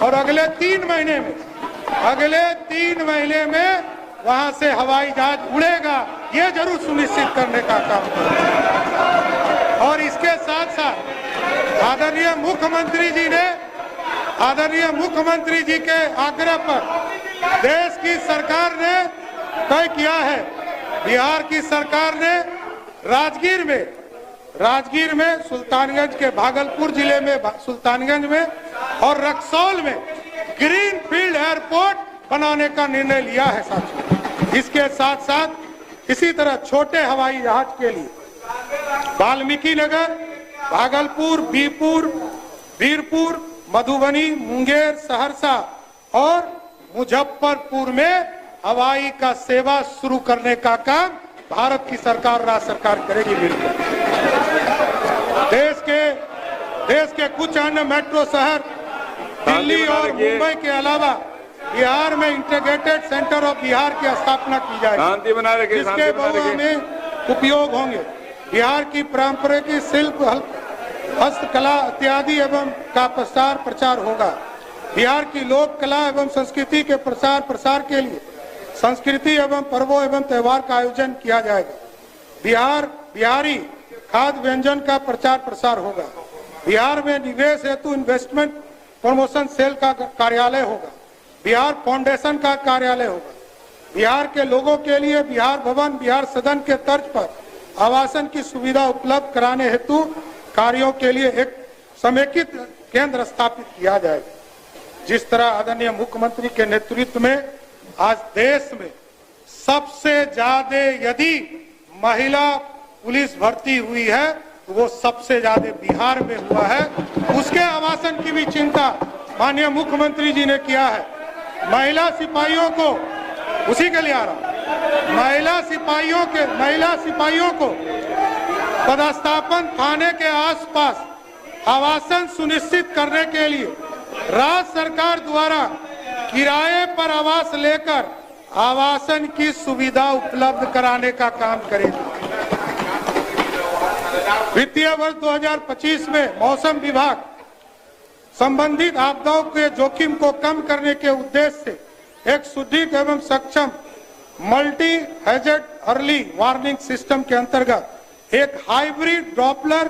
और अगले 3 महीने में वहां से हवाई जहाज उड़ेगा, ये जरूर सुनिश्चित करने का काम करेगा। और इसके साथ साथ आदरणीय मुख्यमंत्री जी के आग्रह पर देश की सरकार ने तय किया है, बिहार की सरकार ने राजगीर में सुल्तानगंज के भागलपुर जिले में सुल्तानगंज में और रक्सौल में ग्रीन फील्ड एयरपोर्ट बनाने का निर्णय लिया है साथियों। इसके साथ साथ इसी तरह छोटे हवाई जहाज के लिए वाल्मीकि नगर, भागलपुर, बीरपुर, मधुबनी, मुंगेर, सहरसा और मुजफ्फरपुर में हवाई का सेवा शुरू करने का काम भारत की सरकार, राज्य सरकार करेगी मिलकर। देश के कुछ अन्य मेट्रो शहर दिल्ली और मुंबई के अलावा बिहार में इंटीग्रेटेड सेंटर ऑफ बिहार की स्थापना की जाएगी, जिसके बहु में उपयोग होंगे। बिहार की पारंपरिक शिल्प, हस्तकला इत्यादि एवं का प्रचार होगा। बिहार की लोक कला एवं संस्कृति के प्रसार के लिए संस्कृति एवं पर्वों एवं त्योहार का आयोजन किया जाएगा। बिहारी खाद्य व्यंजन का प्रचार प्रसार होगा। बिहार में निवेश हेतु इन्वेस्टमेंट प्रमोशन सेल का कार्यालय होगा। बिहार फाउंडेशन का कार्यालय होगा। बिहार के लोगों के लिए बिहार भवन, बिहार सदन के तर्ज पर आवासन की सुविधा उपलब्ध कराने हेतु कार्यों के लिए एक समेकित केंद्र स्थापित किया जाएगा। जिस तरह आदरणीय मुख्यमंत्री के नेतृत्व में आज देश में सबसे ज्यादा यदि महिला पुलिस भर्ती हुई है तो वो सबसे ज्यादा बिहार में हुआ है। उसके आवासन की भी चिंता माननीय मुख्यमंत्री जी ने किया है। महिला सिपाहियों को, उसी के लिए आ रहा हूं, महिला सिपाहियों को पदस्थापन थाने के आसपास आवासन सुनिश्चित करने के लिए राज्य सरकार द्वारा किराए पर आवास लेकर आवासन की सुविधा उपलब्ध कराने का काम करेगी। वित्तीय वर्ष 2025 में मौसम विभाग संबंधित आपदाओं के जोखिम को कम करने के उद्देश्य से एक सुदृढ़ एवं सक्षम multi hazard early warning system के अंतर्गत एक hybrid Doppler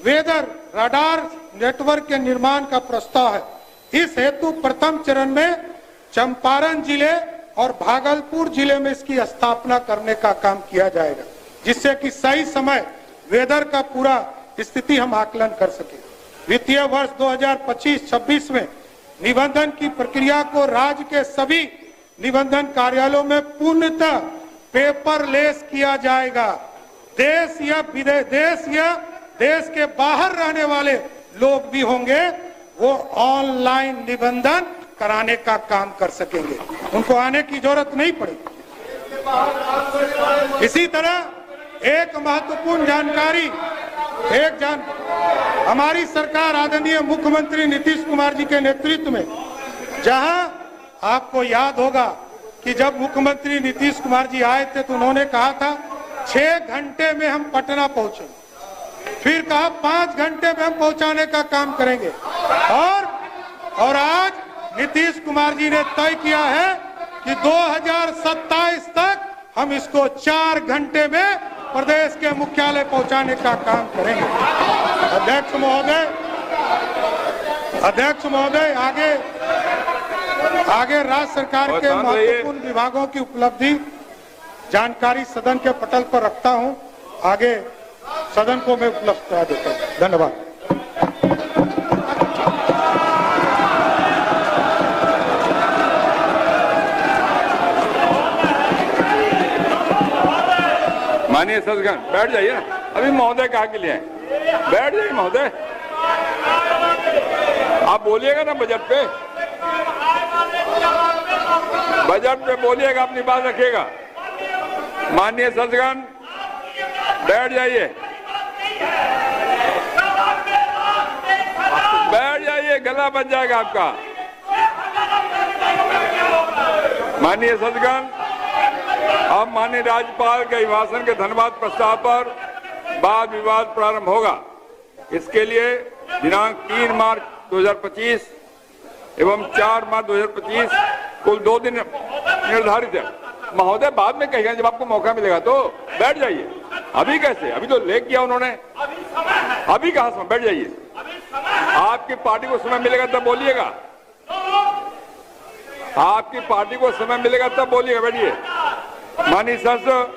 weather radar network के निर्माण का प्रस्ताव है। इस हेतु प्रथम चरण में चंपारण जिले और भागलपुर जिले में इसकी स्थापना करने का काम किया जाएगा, जिससे कि सही समय वेदर का पूरा स्थिति हम आकलन कर सके। वित्तीय वर्ष 2025-26 में निबंधन की प्रक्रिया को राज्य के सभी निबंधन कार्यालयों में पूर्णतः पेपरलेस किया जाएगा। देश के बाहर रहने वाले लोग भी होंगे, वो ऑनलाइन निबंधन कराने का काम कर सकेंगे, उनको आने की जरूरत नहीं पड़ेगी। इसी तरह एक महत्वपूर्ण जानकारी, हमारी सरकार आदरणीय मुख्यमंत्री नीतीश कुमार जी के नेतृत्व में, जहां आपको याद होगा कि जब मुख्यमंत्री नीतीश कुमार जी आए थे तो उन्होंने कहा था 6 घंटे में हम पटना पहुंचे, फिर कहा 5 घंटे में हम पहुंचाने का काम करेंगे, और आज नीतीश कुमार जी ने तय किया है कि 2027 तक हम इसको 4 घंटे में प्रदेश के मुख्यालय पहुंचाने का काम करेंगे। अध्यक्ष महोदय, आगे राज्य सरकार के महत्वपूर्ण विभागों की उपलब्धि जानकारी सदन के पटल पर रखता हूं, आगे सदन को मैं उपलब्ध करा देता हूं। धन्यवाद। माननीय सदस्यगण बैठ जाइए ना, अभी महोदय कहा के लिए बैठ जाइए। महोदय आप बोलिएगा ना बजट पे बोलिएगा, अपनी बात रखिएगा। माननीय सदस्यगण बैठ जाइए, गला बच जाएगा आपका। माननीय सदस्यगण, अब माननीय राज्यपाल के अभिभाषण के धन्यवाद प्रस्ताव पर वाद विवाद प्रारंभ होगा। इसके लिए दिनांक 3 मार्च 2025 एवं 4 मार्च 2025 कुल 2 दिन निर्धारित है। महोदय बाद में कहेंगे जब आपको मौका मिलेगा, तो बैठ जाइए। अभी कैसे, अभी तो लेख किया उन्होंने, अभी कहाँ समय, बैठ जाइए। आपकी पार्टी को समय मिलेगा तब बोलिएगा, आपकी पार्टी को समय मिलेगा तब बोलिएगा, बैठिए। माननीय सांसद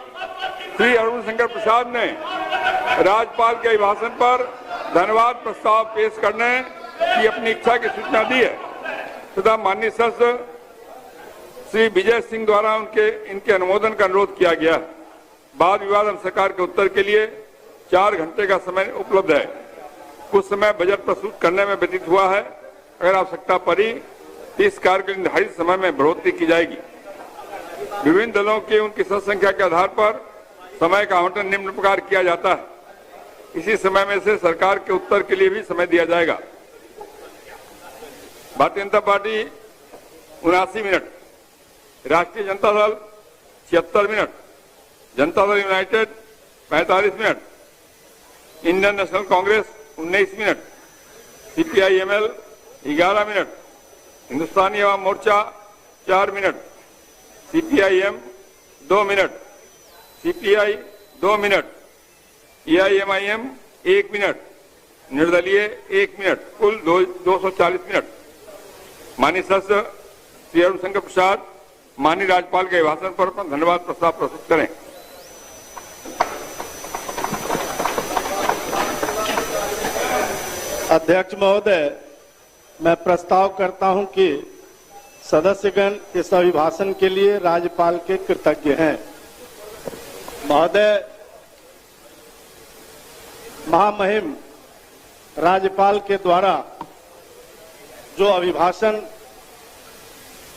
श्री अरुण शंकर प्रसाद ने राज्यपाल के अभिभाषण पर धन्यवाद प्रस्ताव पेश करने की अपनी इच्छा की सूचना दी है तथा माननीय सांसद श्री विजय सिंह द्वारा इनके अनुमोदन का अनुरोध किया गया। वाद विवाद सरकार के उत्तर के लिए 4 घंटे का समय उपलब्ध है। कुछ समय बजट प्रस्तुत करने में व्यतीत हुआ है। अगर आवश्यकता पड़ी तो इस कार्य के निर्धारित समय में बढ़ोतरी की जाएगी। विभिन्न दलों के उनकी संख्या के आधार पर समय का आवंटन निम्न प्रकार किया जाता है। इसी समय में से सरकार के उत्तर के लिए भी समय दिया जाएगा। भारतीय जनता पार्टी 79 मिनट, राष्ट्रीय Janata Dal 76 minute, Janata Dal United 45 minute, Indian National Congress 19 minute, CPI-ML 11 minute, Hindustani Awam Morcha 4 minute, CPI-M 2 minute, CPI 2 minute, EIMIM 1 minute, निर्दलीय 1 मिनट, कुल 240 मिनट। माननीय सदस्य श्री अरुण शंकर प्रसाद माननीय राज्यपाल के अभिभाषण पर अपना धन्यवाद प्रस्ताव प्रस्तुत करें। अध्यक्ष महोदय, मैं प्रस्ताव करता हूं कि सदस्यगण इस अभिभाषण के लिए राज्यपाल के कृतज्ञ हैं। महोदय, महामहिम राज्यपाल के द्वारा जो अभिभाषण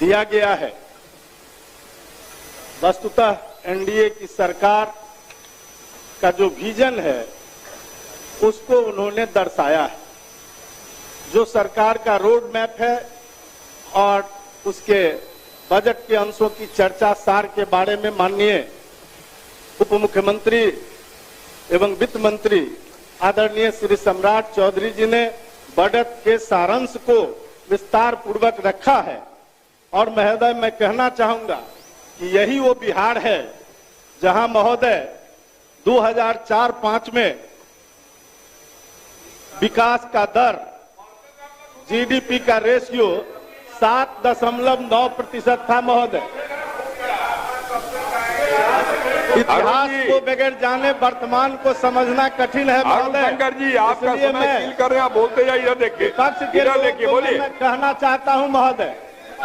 दिया गया है, वस्तुतः एनडीए की सरकार का जो विजन है उसको उन्होंने दर्शाया है। जो सरकार का रोड मैप है और उसके बजट के अंशों की चर्चा सार के बारे में माननीय उप मुख्यमंत्री एवं वित्त मंत्री आदरणीय श्री सम्राट चौधरी जी ने बजट के सारांश को विस्तार पूर्वक रखा है। और महोदय, मैं कहना चाहूंगा कि यही वो बिहार है जहां महोदय 2004-05 में विकास का दर, जीडीपी का रेशियो 7.9% था महोदय। इतिहास को बगैर जाने वर्तमान को समझना कठिन है महोदय। शंकर जी, आपका समय कील कर रहे हैं, आप बोलते जाइए, इधर देखिए, पक्ष के लोगों को बोलिए। मैं कहना चाहता हूं महोदय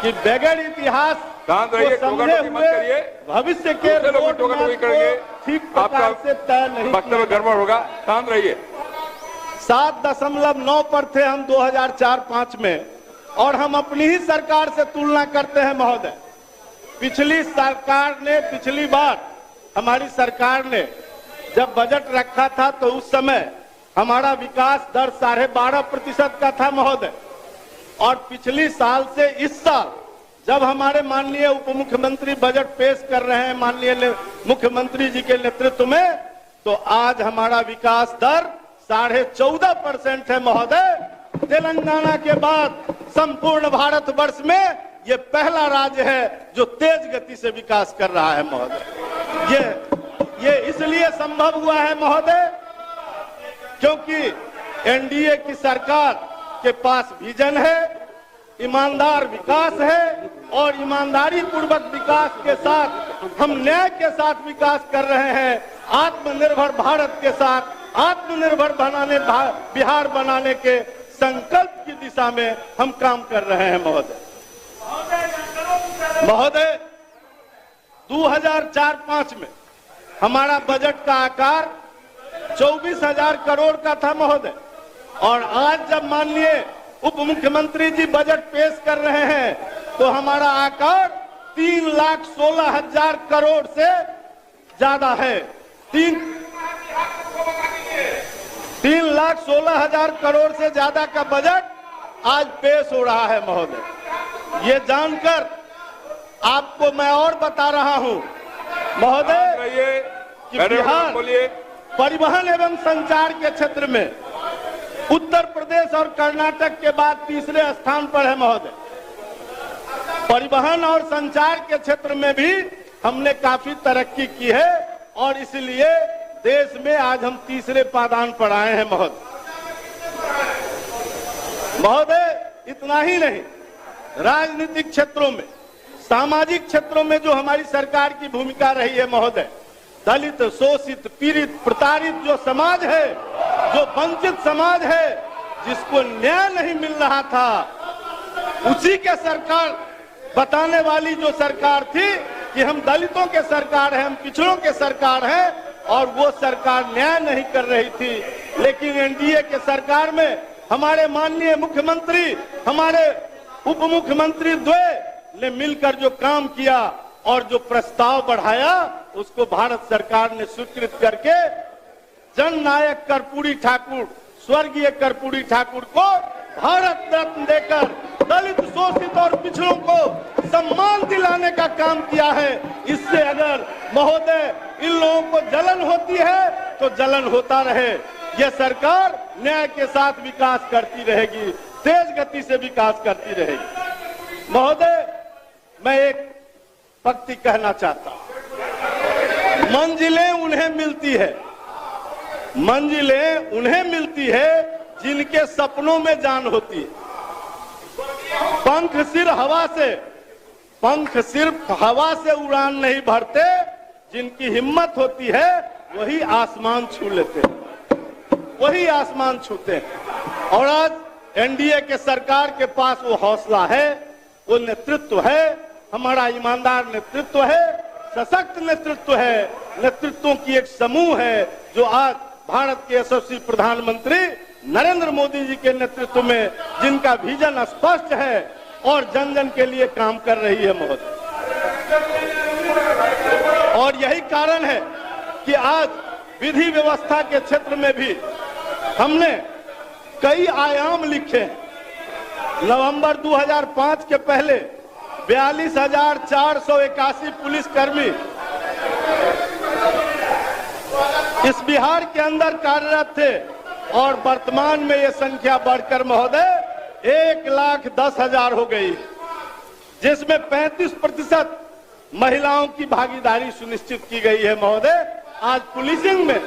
कि बगैर इतिहास शांत रहिए, समझे हुए भविष्य के रोड मैप को ठीक प्रकार से तय नहीं वक्तव्य गड़बड़ होगा। शांत रहिए। 7.9 पर थे हम 2004-05 में, और हम अपनी ही सरकार से तुलना करते हैं महोदय। पिछली बार हमारी सरकार ने जब बजट रखा था तो उस समय हमारा विकास दर 12.5% का था महोदय। और पिछली साल से इस साल जब हमारे माननीय उप मुख्यमंत्री बजट पेश कर रहे हैं माननीय मुख्यमंत्री जी के नेतृत्व में, तो आज हमारा विकास दर 14.5% है महोदय। तेलंगाना के बाद संपूर्ण भारतवर्ष में ये पहला राज्य है जो तेज गति से विकास कर रहा है महोदय। ये इसलिए संभव हुआ है महोदय क्योंकि एनडीए की सरकार के पास विजन है, ईमानदार विकास है, और ईमानदारी पूर्वक विकास के साथ हम न्याय के साथ विकास कर रहे हैं। आत्मनिर्भर भारत के साथ आत्मनिर्भर बिहार बनाने के संकल्प की दिशा में हम काम कर रहे हैं महोदय। 2004-05 में हमारा बजट का आकार 24,000 करोड़ का था महोदय, और आज जब माननीय उप मुख्यमंत्री जी बजट पेश कर रहे हैं तो हमारा आकार 3,16,000 करोड़ से ज्यादा है। 3,16,000 करोड़ से ज्यादा का बजट आज पेश हो रहा है महोदय। ये जानकर आपको मैं और बता रहा हूं महोदय कि बिहार परिवहन एवं संचार के क्षेत्र में उत्तर प्रदेश और कर्नाटक के बाद तीसरे स्थान पर है महोदय। परिवहन और संचार के क्षेत्र में भी हमने काफी तरक्की की है, और इसलिए देश में आज हम तीसरे पायदान पर आए हैं महोदय। इतना ही नहीं, राजनीतिक क्षेत्रों में, सामाजिक क्षेत्रों में जो हमारी सरकार की भूमिका रही है महोदय, दलित, शोषित, पीड़ित, प्रताड़ित जो समाज है, जो वंचित समाज है, जिसको न्याय नहीं मिल रहा था, उसी के सरकार बताने वाली जो सरकार थी कि हम दलितों के सरकार है, हम पिछड़ों के सरकार है, और वो सरकार न्याय नहीं कर रही थी। लेकिन एनडीए के सरकार में हमारे माननीय मुख्यमंत्री, हमारे उप मुख्यमंत्री द्वय ने मिलकर जो काम किया और जो प्रस्ताव बढ़ाया, उसको भारत सरकार ने स्वीकृत करके जननायक कर्पूरी ठाकुर, स्वर्गीय कर्पूरी ठाकुर को भारत रत्न देकर दलित, शोषित और पिछड़ों को सम्मान दिलाने का काम किया है। इससे अगर महोदय इन लोगों को जलन होती है तो जलन होता रहे। यह सरकार न्याय के साथ विकास करती रहेगी, तेज गति से विकास करती रहेगी। महोदय, मैं एक पंक्ति कहना चाहता हूं। मंजिलें उन्हें मिलती है, मंजिलें उन्हें मिलती है जिनके सपनों में जान होती है। पंख सिर्फ हवा से उड़ान नहीं भरते, जिनकी हिम्मत होती है वही आसमान छू लेते हैं, वही आसमान छूते हैं। और आज एनडीए के सरकार के पास वो हौसला है, वो नेतृत्व है, हमारा ईमानदार नेतृत्व है, सशक्त नेतृत्व है, नेतृत्वों की एक समूह है जो आज भारत के यशस्वी प्रधानमंत्री नरेंद्र मोदी जी के नेतृत्व में, जिनका विजन स्पष्ट है और जन जन के लिए काम कर रही है महोदय। और यही कारण है कि आज विधि व्यवस्था के क्षेत्र में भी हमने कई आयाम लिखे हैं। नवंबर 2005 के पहले 42,481 पुलिसकर्मी इस बिहार के अंदर कार्यरत थे और वर्तमान में ये संख्या बढ़कर महोदय 1,10,000 हो गई, जिसमें 35% महिलाओं की भागीदारी सुनिश्चित की गई है महोदय। आज पुलिसिंग में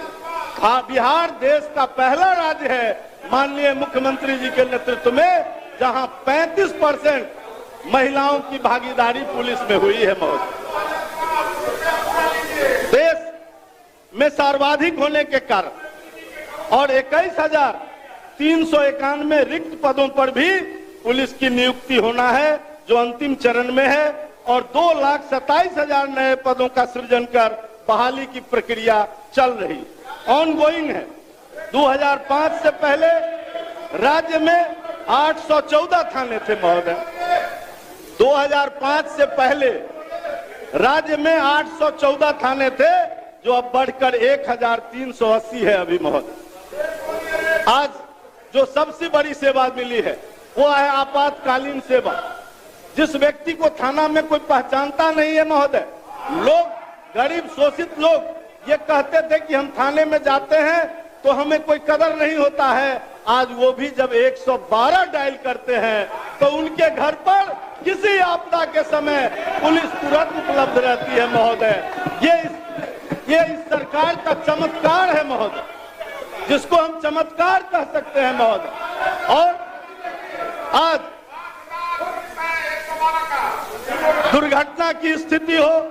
बिहार देश का पहला राज्य है माननीय मुख्यमंत्री जी के नेतृत्व में, जहां 35% महिलाओं की भागीदारी पुलिस में हुई है महोदय। देश में सर्वाधिक होने के कारण और 21,391 रिक्त पदों पर भी पुलिस की नियुक्ति होना है, जो अंतिम चरण में है, और 2,27,000 नए पदों का सृजन कर बहाली की प्रक्रिया चल रही, ऑनगोइंग है। 2005 से पहले राज्य में 814 थाने थे महोदय। 2005 से पहले राज्य में 814 थाने थे, जो अब बढ़कर 1,380 है अभी महोदय। आज जो सबसे बड़ी सेवा मिली है वो है आपातकालीन सेवा। जिस व्यक्ति को थाना में कोई पहचानता नहीं है महोदय, लोग, गरीब शोषित लोग ये कहते थे कि हम थाने में जाते हैं तो हमें कोई कदर नहीं होता है। आज वो भी जब 112 डायल करते हैं तो उनके घर पर किसी आपदा के समय पुलिस तुरंत उपलब्ध रहती है महोदय। ये इस सरकार का चमत्कार है महोदय, जिसको हम चमत्कार कह सकते हैं महोदय। और आज दुर्घटना की स्थिति हो,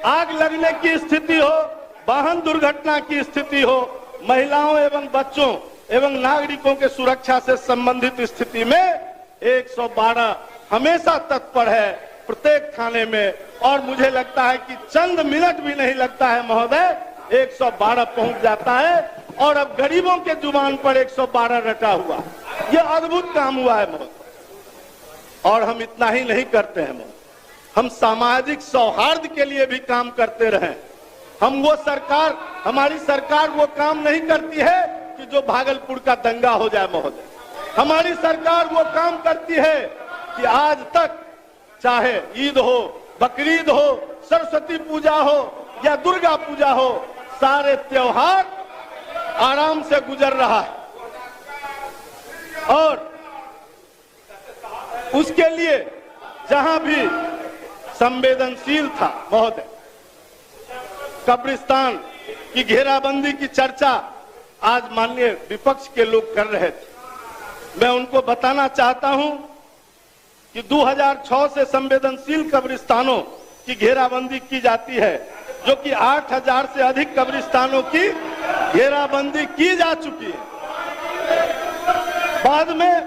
आग लगने की स्थिति हो, वाहन दुर्घटना की स्थिति हो, महिलाओं एवं बच्चों एवं नागरिकों के सुरक्षा से संबंधित स्थिति में 112 हमेशा तत्पर है प्रत्येक थाने में। और मुझे लगता है कि चंद मिनट भी नहीं लगता है महोदय, 112 पहुंच जाता है। और अब गरीबों के जुबान पर 112 रटा हुआ, यह अद्भुत काम हुआ है महोदय। और हम इतना ही नहीं करते हैं महोदय, हम सामाजिक सौहार्द के लिए भी काम करते रहे। हमारी सरकार वो काम नहीं करती है कि जो भागलपुर का दंगा हो जाए महोदय। हमारी सरकार वो काम करती है कि आज तक चाहे ईद हो, बकरीद हो, सरस्वती पूजा हो या दुर्गा पूजा हो, सारे त्योहार आराम से गुजर रहा है। और उसके लिए जहां भी संवेदनशील था महोदय, कब्रिस्तान की घेराबंदी की चर्चा आज माननीय विपक्ष के लोग कर रहे थे। मैं उनको बताना चाहता हूं कि 2006 से संवेदनशील कब्रिस्तानों की घेराबंदी की जाती है, जो कि 8,000 से अधिक कब्रिस्तानों की घेराबंदी की जा चुकी है। बाद में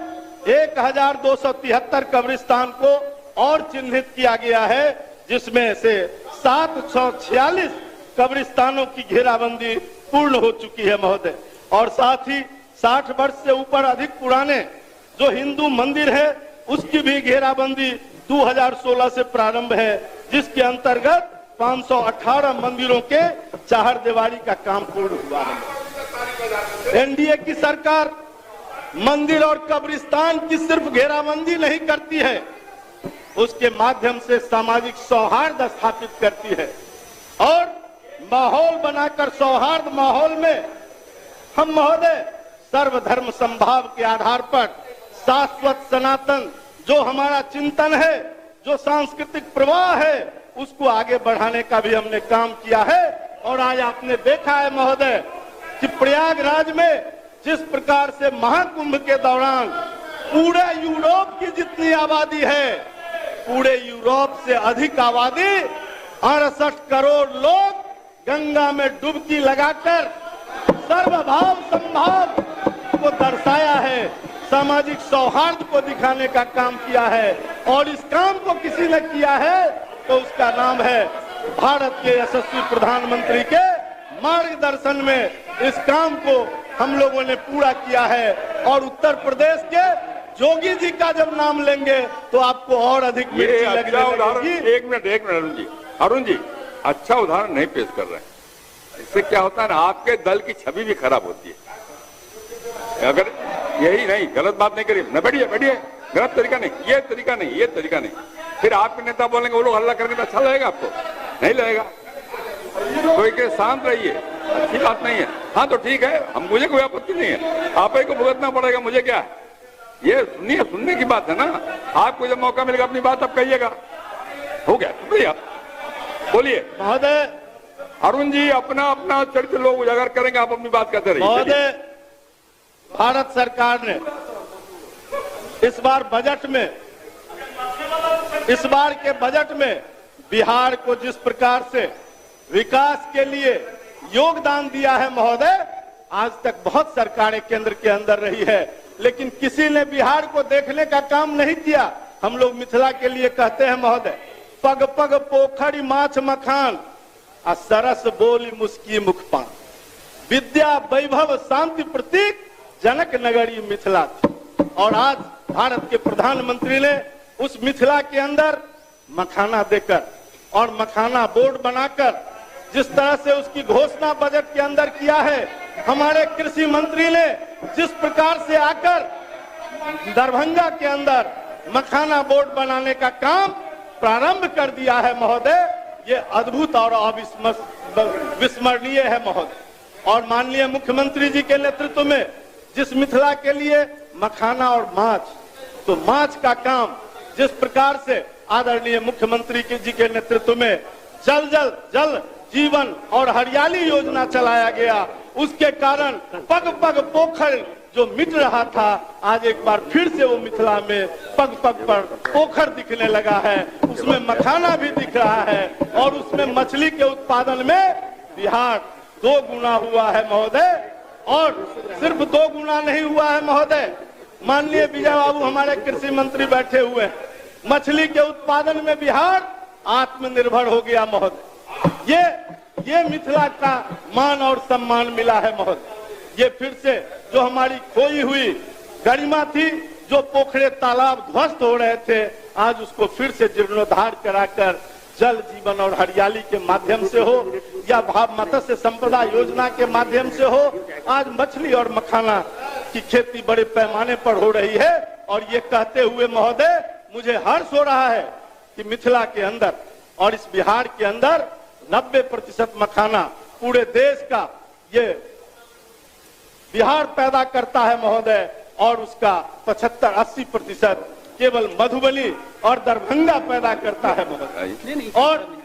1,273 कब्रिस्तान को और चिन्हित किया गया है, जिसमें से 746 कब्रिस्तानों की घेराबंदी पूर्ण हो चुकी है महोदय। और साथ ही 60 वर्ष से ऊपर अधिक पुराने जो हिंदू मंदिर है, उसकी भी घेराबंदी 2016 से प्रारंभ है, जिसके अंतर्गत 518 मंदिरों के चार दीवारी का काम पूर्ण हुआ है। एनडीए की सरकार मंदिर और कब्रिस्तान की सिर्फ घेराबंदी नहीं करती है, उसके माध्यम से सामाजिक सौहार्द स्थापित करती है। और माहौल बनाकर सौहार्द माहौल में हम महोदय सर्वधर्म संभाव के आधार पर शाश्वत सनातन जो हमारा चिंतन है, जो सांस्कृतिक प्रवाह है, उसको आगे बढ़ाने का भी हमने काम किया है। और आज आपने देखा है महोदय कि प्रयागराज में जिस प्रकार से महाकुंभ के दौरान पूरे यूरोप की जितनी आबादी है, पूरे यूरोप से अधिक आबादी 68 करोड़ लोग गंगा में डुबकी लगाकर सर्वभाव संभाव को दर्शाया है, सामाजिक सौहार्द को दिखाने का काम किया है। और इस काम को किसी ने किया है तो उसका नाम है भारत के यशस्वी प्रधानमंत्री के मार्गदर्शन में इस काम को हम लोगों ने पूरा किया है। और उत्तर प्रदेश के योगी जी का जब नाम लेंगे तो आपको और अधिक ये मिर्ची अच्छा लगने उदाहरण, लगेगी। एक मिनट अरुण जी अच्छा उदाहरण नहीं पेश कर रहे हैं। इससे क्या होता है ना, आपके दल की छवि भी खराब होती है। अगर यही नहीं, गलत बात नहीं करिए न, बैठिए बैठिए, गलत तरीका नहीं, ये तरीका नहीं, ये तरीका नहीं। फिर आपके नेता बोलेंगे वो लोग हल्ला करेंगे तो अच्छा लगेगा आपको? नहीं लगेगा। कोई के शांत रहिए, अच्छी बात नहीं है। हाँ तो ठीक है, हम मुझे कोई आपत्ति नहीं है, आप ही को भुगतना पड़ेगा, मुझे क्या है। ये सुनिए, सुनने की बात है ना। आपको जब मौका मिलेगा अपनी बात आप कहिएगा। हो गया, शुक्रिया, बोलिए। महोदय, अरुण जी अपना अपना चरित्र लोग उजागर करेंगे, आप अपनी बात करते रहिए। महोदय, भारत सरकार ने इस बार बजट में, इस बार के बजट में बिहार को जिस प्रकार से विकास के लिए योगदान दिया है महोदय, आज तक बहुत सरकारें केंद्र के अंदर रही है, लेकिन किसी ने बिहार को देखने का काम नहीं किया। हम लोग मिथिला के लिए कहते हैं महोदय, पग पग पोखरी माछ मखान आ सरस बोली मुस्की मुखपान, विद्या वैभव शांति प्रतीक जनक नगरी मिथिला थी। और आज भारत के प्रधानमंत्री ने उस मिथिला के अंदर मखाना देकर और मखाना बोर्ड बनाकर जिस तरह से उसकी घोषणा बजट के अंदर किया है, हमारे कृषि मंत्री ने जिस प्रकार से आकर दरभंगा के अंदर मखाना बोर्ड बनाने का काम प्रारंभ कर दिया है महोदय, ये अद्भुत और अविस्मरणीय है महोदय। और माननीय मुख्यमंत्री जी के नेतृत्व में जिस मिथिला के लिए मखाना और माछ, तो माछ का काम जिस प्रकार से आदरणीय मुख्यमंत्री जी के नेतृत्व में जल जीवन और हरियाली योजना चलाया गया, उसके कारण पग पग पोखर जो मिट रहा था, आज एक बार फिर से वो मिथिला में पग पग पर पोखर दिखने लगा है, उसमें मखाना भी दिख रहा है और उसमें मछली के उत्पादन में बिहार 2 गुना हुआ है महोदय। और सिर्फ 2 गुना नहीं हुआ है महोदय, माननीय विजय बाबू हमारे कृषि मंत्री बैठे हुए हैं, मछली के उत्पादन में बिहार आत्मनिर्भर हो गया महोदय। ये मिथिला का मान और सम्मान मिला है महोदय। ये फिर से जो हमारी खोई हुई गरिमा थी, जो पोखरे तालाब ध्वस्त हो रहे थे, आज उसको फिर से जीर्णोद्धार कराकर जल जीवन और हरियाली के माध्यम से हो या मत्स्य संपदा योजना के माध्यम से हो, आज मछली और मखाना की खेती बड़े पैमाने पर हो रही है। और ये कहते हुए महोदय मुझे हर्ष हो रहा है कि मिथिला के अंदर और इस बिहार के अंदर 90% मखाना पूरे देश का ये बिहार पैदा करता है महोदय, और उसका 75-80% केवल मधुबनी और दरभंगा पैदा करता है महोदय। और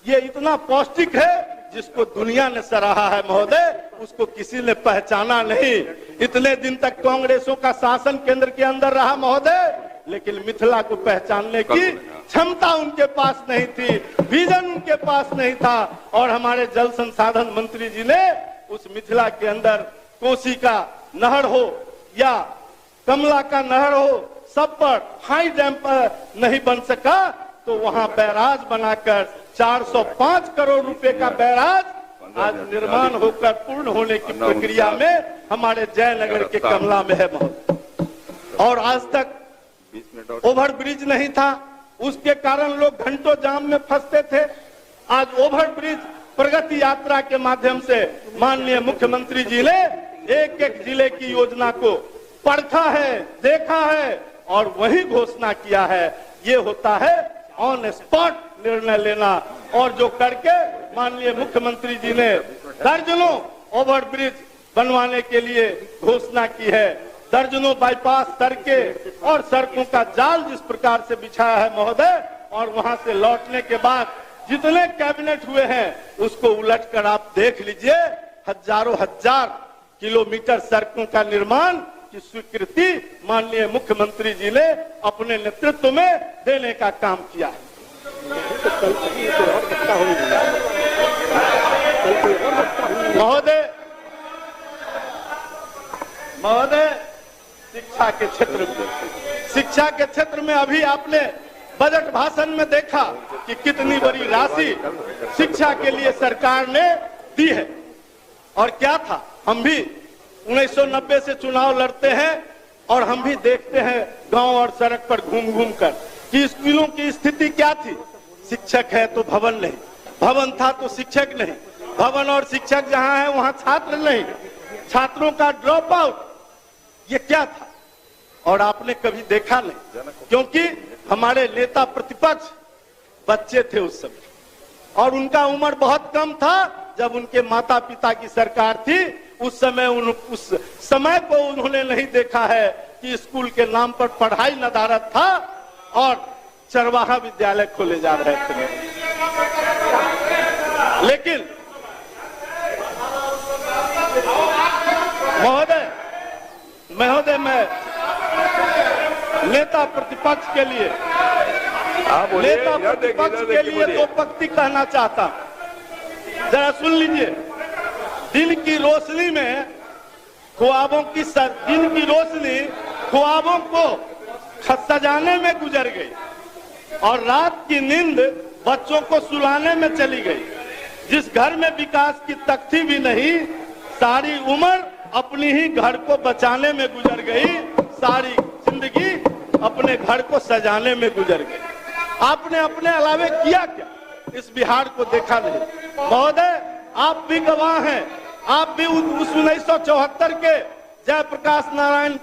ये इतना पौष्टिक है जिसको दुनिया ने सराहा है महोदय, उसको किसी ने पहचाना नहीं। इतने दिन तक कांग्रेसों का शासन केंद्र के अंदर रहा महोदय, लेकिन मिथिला को पहचानने की क्षमता उनके पास नहीं थी, विजन उनके पास नहीं था। और हमारे जल संसाधन मंत्री जी ने उस मिथिला के अंदर कोसी का नहर हो या कमला का नहर हो, सब पर हाई डैम पर नहीं बन सका, तो वहां बैराज बनाकर 405 करोड़ रुपए का बैराज आज निर्माण होकर पूर्ण होने की प्रक्रिया में हमारे जयनगर के कमला में है महोदय। और आज तक ओवर ब्रिज नहीं था, उसके कारण लोग घंटों जाम में फंसते थे। आज ओवर ब्रिज प्रगति यात्रा के माध्यम से माननीय मुख्यमंत्री जी ने एक एक जिले की योजना को परखा है, देखा है और वही घोषणा किया है। ये होता है ऑन स्पॉट निर्णय लेना, और जो करके माननीय मुख्यमंत्री जी ने दर्जनों ओवर ब्रिज बनवाने के लिए घोषणा की है, दर्जनों बाईपास सड़कें और सड़कों का जाल जिस प्रकार से बिछाया है महोदय। और वहां से लौटने के बाद जितने कैबिनेट हुए हैं उसको उलटकर आप देख लीजिए, हजारों हजार किलोमीटर सड़कों का निर्माण की स्वीकृति माननीय मुख्यमंत्री जी ने अपने नेतृत्व में देने का काम किया है। महोदय शिक्षा के क्षेत्र में अभी आपने बजट भाषण में देखा कि कितनी बड़ी राशि शिक्षा के लिए सरकार ने दी है। और क्या था, हम भी 1990 से चुनाव लड़ते हैं और हम भी देखते हैं गांव और सड़क पर घूम घूम कर कि स्कूलों की स्थिति क्या थी। शिक्षक है तो भवन नहीं, भवन था तो शिक्षक नहीं, भवन और शिक्षक जहां है वहां छात्र नहीं, छात्रों का ड्रॉप आउट, ये क्या था? और आपने कभी देखा नहीं, क्योंकि हमारे नेता प्रतिपक्ष बच्चे थे उस समय और उनका उम्र बहुत कम था जब उनके माता पिता की सरकार थी। उस समय को उन्होंने नहीं देखा है कि स्कूल के नाम पर पढ़ाई नदारत था और चरवाहा विद्यालय खोले जा रहे थे। लेकिन महोदय मैं नेता प्रतिपक्ष के लिए दो पंक्ति कहना चाहता हूं, जरा सुन लीजिए। दिन की रोशनी में दिन की रोशनी ख्वाबों को सजाने में गुजर गई और रात की नींद बच्चों को सुलाने में चली गई। जिस घर में विकास की तख्ती भी नहीं, सारी उम्र अपनी ही घर को बचाने में गुजर गई, सारी जिंदगी अपने घर को सजाने में गुजर गई। आपने अपने अलावे किया क्या? इस बिहार को देखा नहीं। महोदय, आप भी गवाह हैं, आप भी उस 1974 के जयप्रकाश नारायण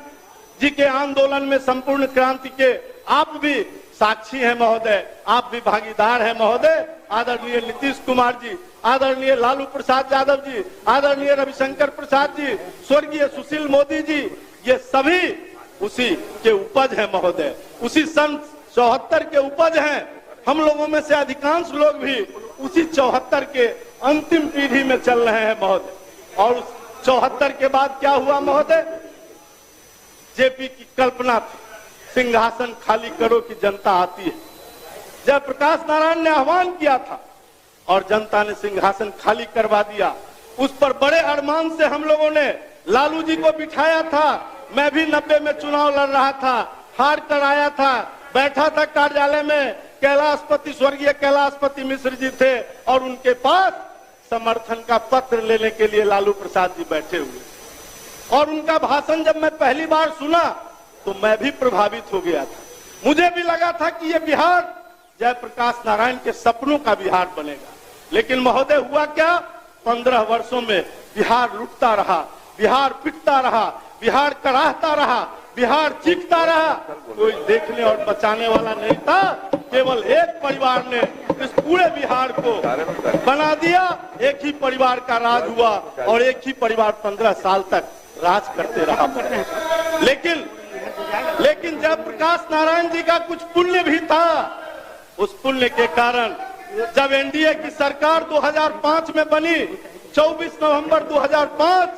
जी के आंदोलन में संपूर्ण क्रांति के आप भी साक्षी हैं महोदय, आप भी भागीदार हैं महोदय। आदरणीय नीतीश कुमार जी, आदरणीय लालू प्रसाद यादव जी, आदरणीय रविशंकर प्रसाद जी, स्वर्गीय सुशील मोदी जी, ये सभी उसी के उपज है महोदय, उसी सन 74 के उपज हैं। हम लोगों में से अधिकांश लोग भी उसी 74 के अंतिम पीढ़ी में चल रहे हैं महोदय। और उस 74 के बाद क्या हुआ महोदय? जेपी की कल्पना थी, सिंहासन खाली करो कि जनता आती है। जयप्रकाश नारायण ने आह्वान किया था और जनता ने सिंहासन खाली करवा दिया। उस पर बड़े अरमान से हम लोगों ने लालू जी को बिठाया था। मैं भी 90 में चुनाव लड़ रहा था, हार कर आया था, बैठा था कार्यालय में, कैलाशपति स्वर्गीय कैलाशपति मिश्र जी थे और उनके पास समर्थन का पत्र लेने के लिए लालू प्रसाद जी बैठे हुए। और उनका भाषण जब मैं पहली बार सुना तो मैं भी प्रभावित हो गया था। मुझे भी लगा था कि ये बिहार जयप्रकाश नारायण के सपनों का बिहार बनेगा। लेकिन महोदय हुआ क्या? 15 वर्षों में बिहार लुटता रहा, बिहार पिटता रहा, बिहार कराहता रहा, बिहार चीखता रहा। कोई देखने और बचाने वाला नहीं था। केवल एक परिवार ने इस पूरे बिहार को बना दिया। एक ही परिवार का राज हुआ और एक ही परिवार 15 साल तक राज करते रहा। लेकिन जयप्रकाश नारायण जी का कुछ पुण्य भी था। उस पुण्य के कारण जब एनडीए की सरकार 2005 में बनी, 24 नवंबर 2005,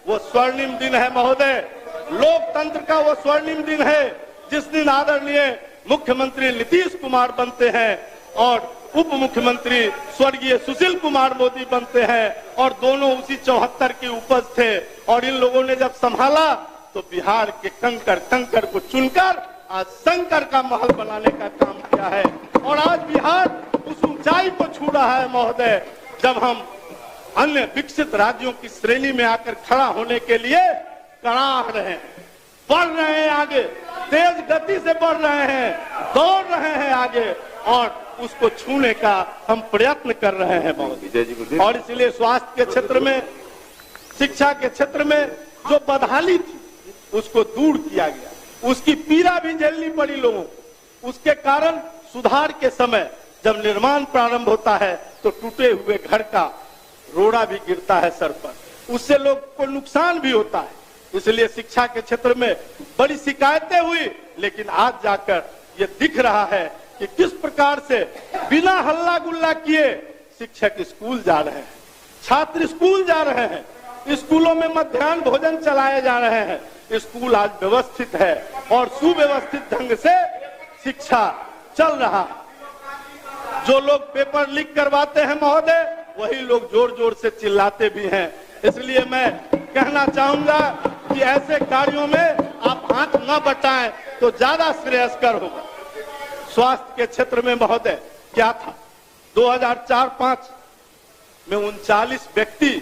वो स्वर्णिम दिन है महोदय, लोकतंत्र का वो स्वर्णिम दिन है जिस दिन आदरणीय मुख्यमंत्री नीतीश कुमार बनते हैं और उप मुख्यमंत्री स्वर्गीय सुशील कुमार मोदी बनते हैं और दोनों उसी 74 की उपज थे। और इन लोगों ने जब संभाला तो बिहार के कंकड़ को चुनकर आज शंकर का महल बनाने का काम किया है। और आज बिहार उस ऊंचाई को छू रहा है महोदय, जब हम अन्य विकसित राज्यों की श्रेणी में आकर खड़ा होने के लिए कराह रहे हैं, बढ़ रहे हैं आगे, तेज गति से बढ़ रहे हैं, दौड़ रहे हैं आगे और उसको छूने का हम प्रयत्न कर रहे हैं महोदय। और इसलिए स्वास्थ्य के क्षेत्र में, शिक्षा के क्षेत्र में जो बदहाली थी उसको दूर किया गया। उसकी पीड़ा भी झेलनी पड़ी लोगों को। उसके कारण सुधार के समय जब निर्माण प्रारंभ होता है तो टूटे हुए घर का रोड़ा भी गिरता है सर पर, उससे लोग को नुकसान भी होता है। इसलिए शिक्षा के क्षेत्र में बड़ी शिकायतें हुई, लेकिन आज जाकर ये दिख रहा है कि किस प्रकार से बिना हल्ला गुल्ला किए शिक्षक स्कूल जा रहे हैं, छात्र स्कूल जा रहे हैं, स्कूलों में मध्याह्न भोजन चलाए जा रहे हैं। स्कूल आज व्यवस्थित है और सुव्यवस्थित ढंग से शिक्षा चल रहा है। जो लोग पेपर लीक करवाते हैं महोदय, वही लोग जोर जोर से चिल्लाते भी हैं। इसलिए मैं कहना चाहूंगा कि ऐसे कार्यों में आप हाथ न बटाएं तो ज्यादा श्रेयस्कर होगा। स्वास्थ्य के क्षेत्र में महोदय क्या था? 2004-05 में 39 व्यक्ति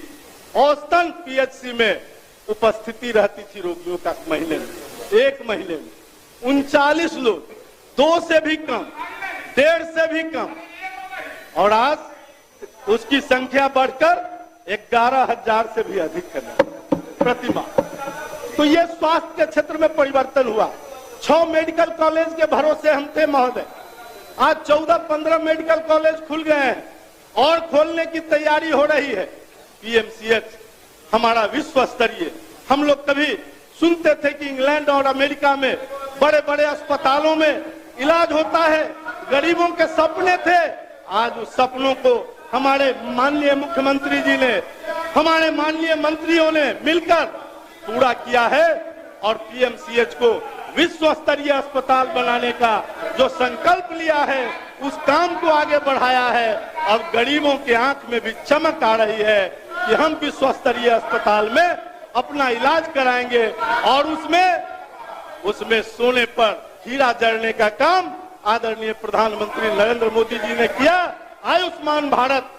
औसतन पीएचसी में उपस्थिति रहती थी रोगियों का महीने में, एक महीने में 39 लोग, 2 से भी कम, 1.5 से भी कम, और आज उसकी संख्या बढ़कर 11,000 से भी अधिक है प्रति माह। तो ये स्वास्थ्य के क्षेत्र में परिवर्तन हुआ। 6 मेडिकल कॉलेज के भरोसे हम थे महोदय, आज 14-15 मेडिकल कॉलेज खुल गए हैं और खोलने की तैयारी हो रही है। पीएमसीएच हमारा विश्व स्तरीय, हम लोग कभी सुनते थे कि इंग्लैंड और अमेरिका में बड़े बड़े अस्पतालों में इलाज होता है, गरीबों के सपने थे। आज उस सपनों को हमारे माननीय मुख्यमंत्री जी ने, हमारे माननीय मंत्रियों ने मिलकर पूरा किया है और पीएमसीएच को विश्व स्तरीय अस्पताल बनाने का जो संकल्प लिया है उस काम को आगे बढ़ाया है। अब गरीबों के आंख में भी चमक आ रही है कि हम विश्व स्तरीय अस्पताल में अपना इलाज कराएंगे और उसमें सोने पर हीरा जड़ने का काम आदरणीय प्रधानमंत्री नरेंद्र मोदी जी ने किया। आयुष्मान भारत,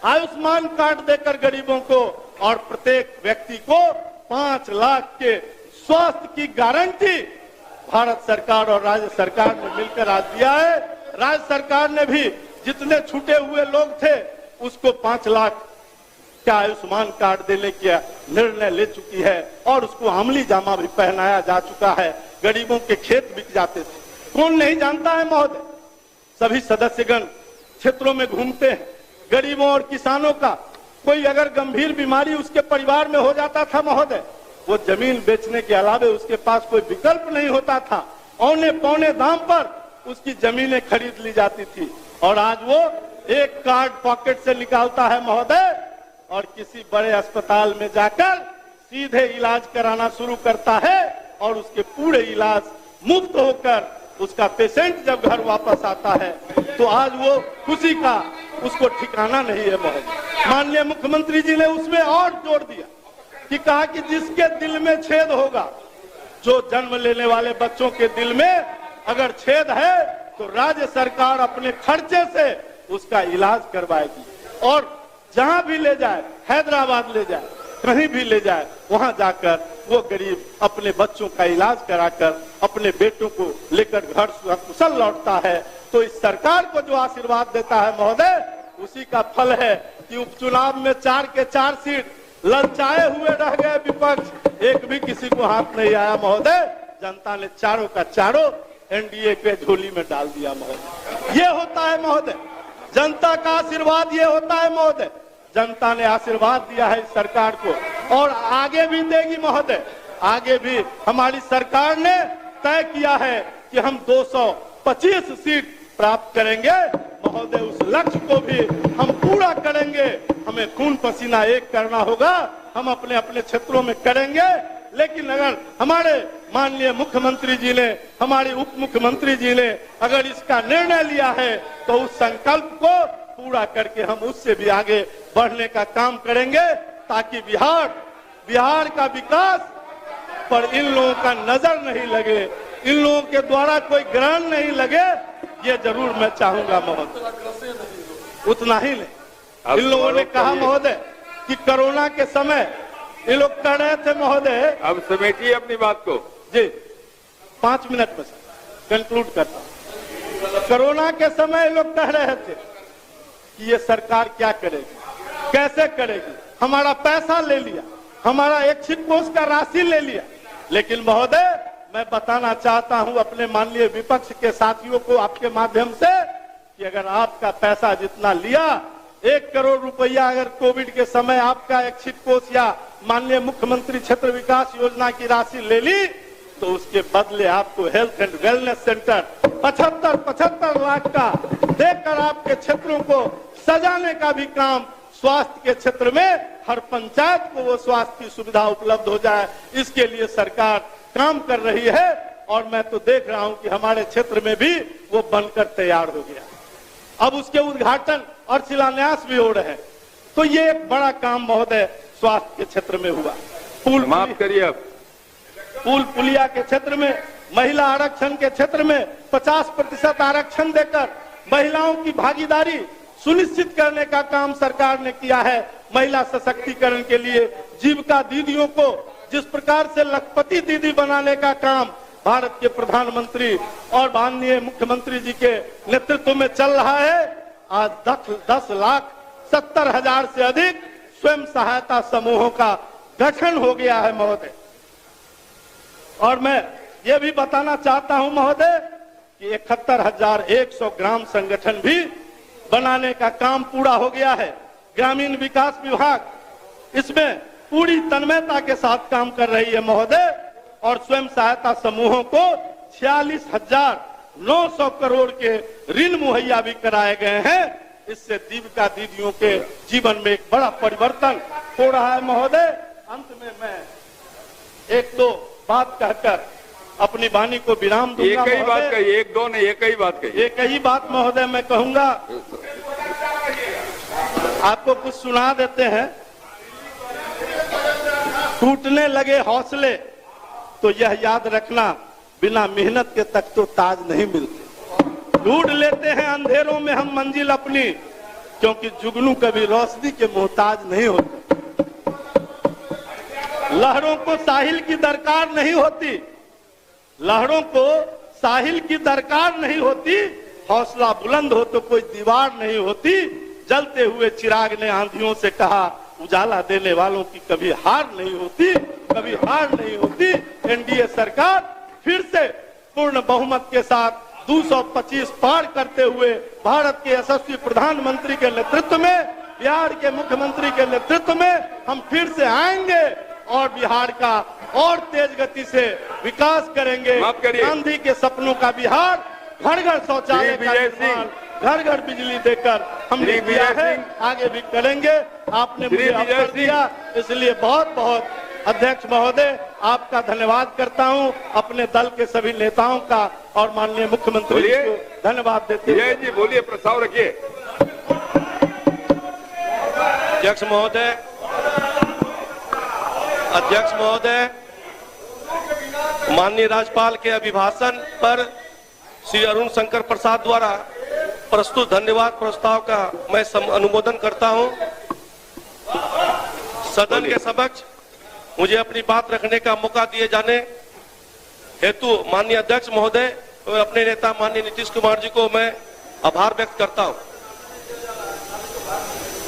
आयुष्मान कार्ड देकर गरीबों को और प्रत्येक व्यक्ति को 5 लाख के स्वास्थ्य की गारंटी भारत सरकार और राज्य सरकार ने मिलकर आज दिया है। राज्य सरकार ने भी जितने छूटे हुए लोग थे उसको 5 लाख का आयुष्मान कार्ड देने का निर्णय ले चुकी है और उसको अमली जामा भी पहनाया जा चुका है। गरीबों के खेत बिक जाते थे, कौन नहीं जानता है महोदय। सभी सदस्यगण क्षेत्रों में घूमते हैं, गरीबों और किसानों का कोई अगर गंभीर बीमारी उसके परिवार में हो जाता था महोदय, वो जमीन बेचने के अलावे उसके पास कोई विकल्प नहीं होता था। औने पौने दाम पर उसकी जमीनें खरीद ली जाती थी और आज वो एक कार्ड पॉकेट से निकालता है महोदय और किसी बड़े अस्पताल में जाकर सीधे इलाज कराना शुरू करता है और उसके पूरे इलाज मुफ्त होकर उसका पेशेंट जब घर वापस आता है तो आज वो खुशी का उसको ठिकाना नहीं है महोदय। माननीय मुख्यमंत्री जी ने उसमें और जोर दिया कि कहा कि जिसके दिल में छेद होगा, जो जन्म लेने वाले बच्चों के दिल में अगर छेद है तो राज्य सरकार अपने खर्चे से उसका इलाज करवाएगी और जहां भी ले जाए, हैदराबाद ले जाए, कहीं भी ले जाए, वहां जाकर वो गरीब अपने बच्चों का इलाज कराकर अपने बेटों को लेकर घर कुशल लौटता है। तो इस सरकार को जो आशीर्वाद देता है महोदय, उसी का फल है कि उपचुनाव में 4 के 4 सीट ललचाए हुए रह गए विपक्ष, एक भी किसी को हाथ नहीं आया महोदय। जनता ने चारों का चारों एनडीए के झोली में डाल दिया महोदय। ये होता है महोदय, जनता का आशीर्वाद ये होता है महोदय। जनता ने आशीर्वाद दिया है इस सरकार को और आगे भी देगी महोदय। आगे भी हमारी सरकार ने तय किया है कि हम 225 सीट प्राप्त करेंगे महोदय। उस लक्ष्य को भी हम पूरा करेंगे। हमें खून पसीना एक करना होगा, हम अपने अपने क्षेत्रों में करेंगे। लेकिन अगर हमारे माननीय मुख्यमंत्री जी ने, हमारे उप मुख्यमंत्री जी ने अगर इसका निर्णय लिया है तो उस संकल्प को पूरा करके हम उससे भी आगे बढ़ने का काम करेंगे ताकि बिहार का विकास पर इन लोगों का नजर नहीं लगे, इन लोगों के द्वारा कोई ग्रहण नहीं लगे, ये जरूर मैं चाहूंगा महोदय। उतना ही नहीं, इन लोगों ने कहा महोदय कि कोरोना के समय ये लोग कह रहे थे महोदय। अब समेटिए अपनी बात को जी, 5 मिनट में कंक्लूड करता हूं। कोरोना के समय ये लोग कह रहे थे कि ये सरकार क्या करेगी, कैसे करेगी, हमारा पैसा ले लिया, हमारा ऐच्छिक कोष का राशि ले लिया। लेकिन महोदय मैं बताना चाहता हूं अपने माननीय विपक्ष के साथियों को आपके माध्यम से कि अगर आपका पैसा जितना लिया, 1 करोड़ रुपया अगर कोविड के समय आपका ऐच्छिक कोष या माननीय मुख्यमंत्री क्षेत्र विकास योजना की राशि ले ली तो उसके बदले आपको health and wellness centre 75 lakh का देकर आपके क्षेत्रों को सजाने का भी काम, स्वास्थ्य के क्षेत्र में हर पंचायत को वो स्वास्थ्य की सुविधा उपलब्ध हो जाए, इसके लिए सरकार काम कर रही है। और मैं तो देख रहा हूं कि हमारे क्षेत्र में भी वो बनकर तैयार हो गया। अब उसके उद्घाटन और शिलान्यास भी हो रहे हैं। तो ये एक बड़ा काम महोदय स्वास्थ्य के क्षेत्र में हुआ। माफ करिए, अब पुल पुलिया के क्षेत्र में, महिला आरक्षण के क्षेत्र में 50% आरक्षण देकर महिलाओं की भागीदारी सुनिश्चित करने का काम सरकार ने किया है। महिला सशक्तिकरण के लिए जीविका दीदियों को जिस प्रकार से लखपति दीदी बनाने का काम भारत के प्रधानमंत्री और माननीय मुख्यमंत्री जी के नेतृत्व में चल रहा है, आज 10,70,000 से अधिक स्वयं सहायता समूहों का गठन हो गया है महोदय। और मैं ये भी बताना चाहता हूं महोदय कि 71,100 ग्राम संगठन भी बनाने का काम पूरा हो गया है। ग्रामीण विकास विभाग इसमें पूरी तन्मयता के साथ काम कर रही है महोदय, और स्वयं सहायता समूहों को 46,900 करोड़ के ऋण मुहैया भी कराए गए हैं। इससे दीपिका दीदियों के जीवन में एक बड़ा परिवर्तन हो रहा है महोदय। अंत में मैं एक दो बात कहकर अपनी वाणी को विराम दूंगा। एक ही बात कही, एक दो नहीं, एक ही बात कही। एक ही बात महोदय मैं कहूंगा, आपको कुछ सुना देते हैं। टूटने लगे हौसले तो यह याद रखना, बिना मेहनत के तक तो ताज नहीं मिलते। ढूंढ लेते हैं अंधेरों में हम मंजिल अपनी, क्योंकि जुगनू कभी रोशनी के मोहताज नहीं होते। लहरों को साहिल की दरकार नहीं होती, लहरों को साहिल की दरकार नहीं होती। हौसला बुलंद हो तो कोई दीवार नहीं होती। जलते हुए चिराग ने आंधियों से कहा, उजाला देने वालों की कभी हार नहीं होती, कभी हार नहीं होती। एनडीए सरकार फिर से पूर्ण बहुमत के साथ 225 पार करते हुए भारत के यशस्वी प्रधानमंत्री के नेतृत्व में, बिहार के मुख्यमंत्री के नेतृत्व में हम फिर से आएंगे और बिहार का और तेज गति से विकास करेंगे। गांधी के सपनों का बिहार, घर घर शौचालय का निर्माण, घर घर बिजली देकर हमने किया है, आगे भी करेंगे। आपने मुझे अवसर दिया, इसलिए बहुत बहुत अध्यक्ष महोदय आपका धन्यवाद करता हूं। अपने दल के सभी नेताओं का और माननीय मुख्यमंत्री जी को धन्यवाद देते हैं। जी बोलिए, प्रस्ताव रखिए। अध्यक्ष महोदय, अध्यक्ष महोदय, माननीय राज्यपाल के अभिभाषण पर श्री अरुण शंकर प्रसाद द्वारा प्रस्तुत धन्यवाद प्रस्ताव का मैं अनुमोदन करता हूं। सदन के समक्ष मुझे अपनी बात रखने का मौका दिए जाने हेतु माननीय अध्यक्ष महोदय और अपने नेता माननीय नीतीश कुमार जी को मैं आभार व्यक्त करता हूं।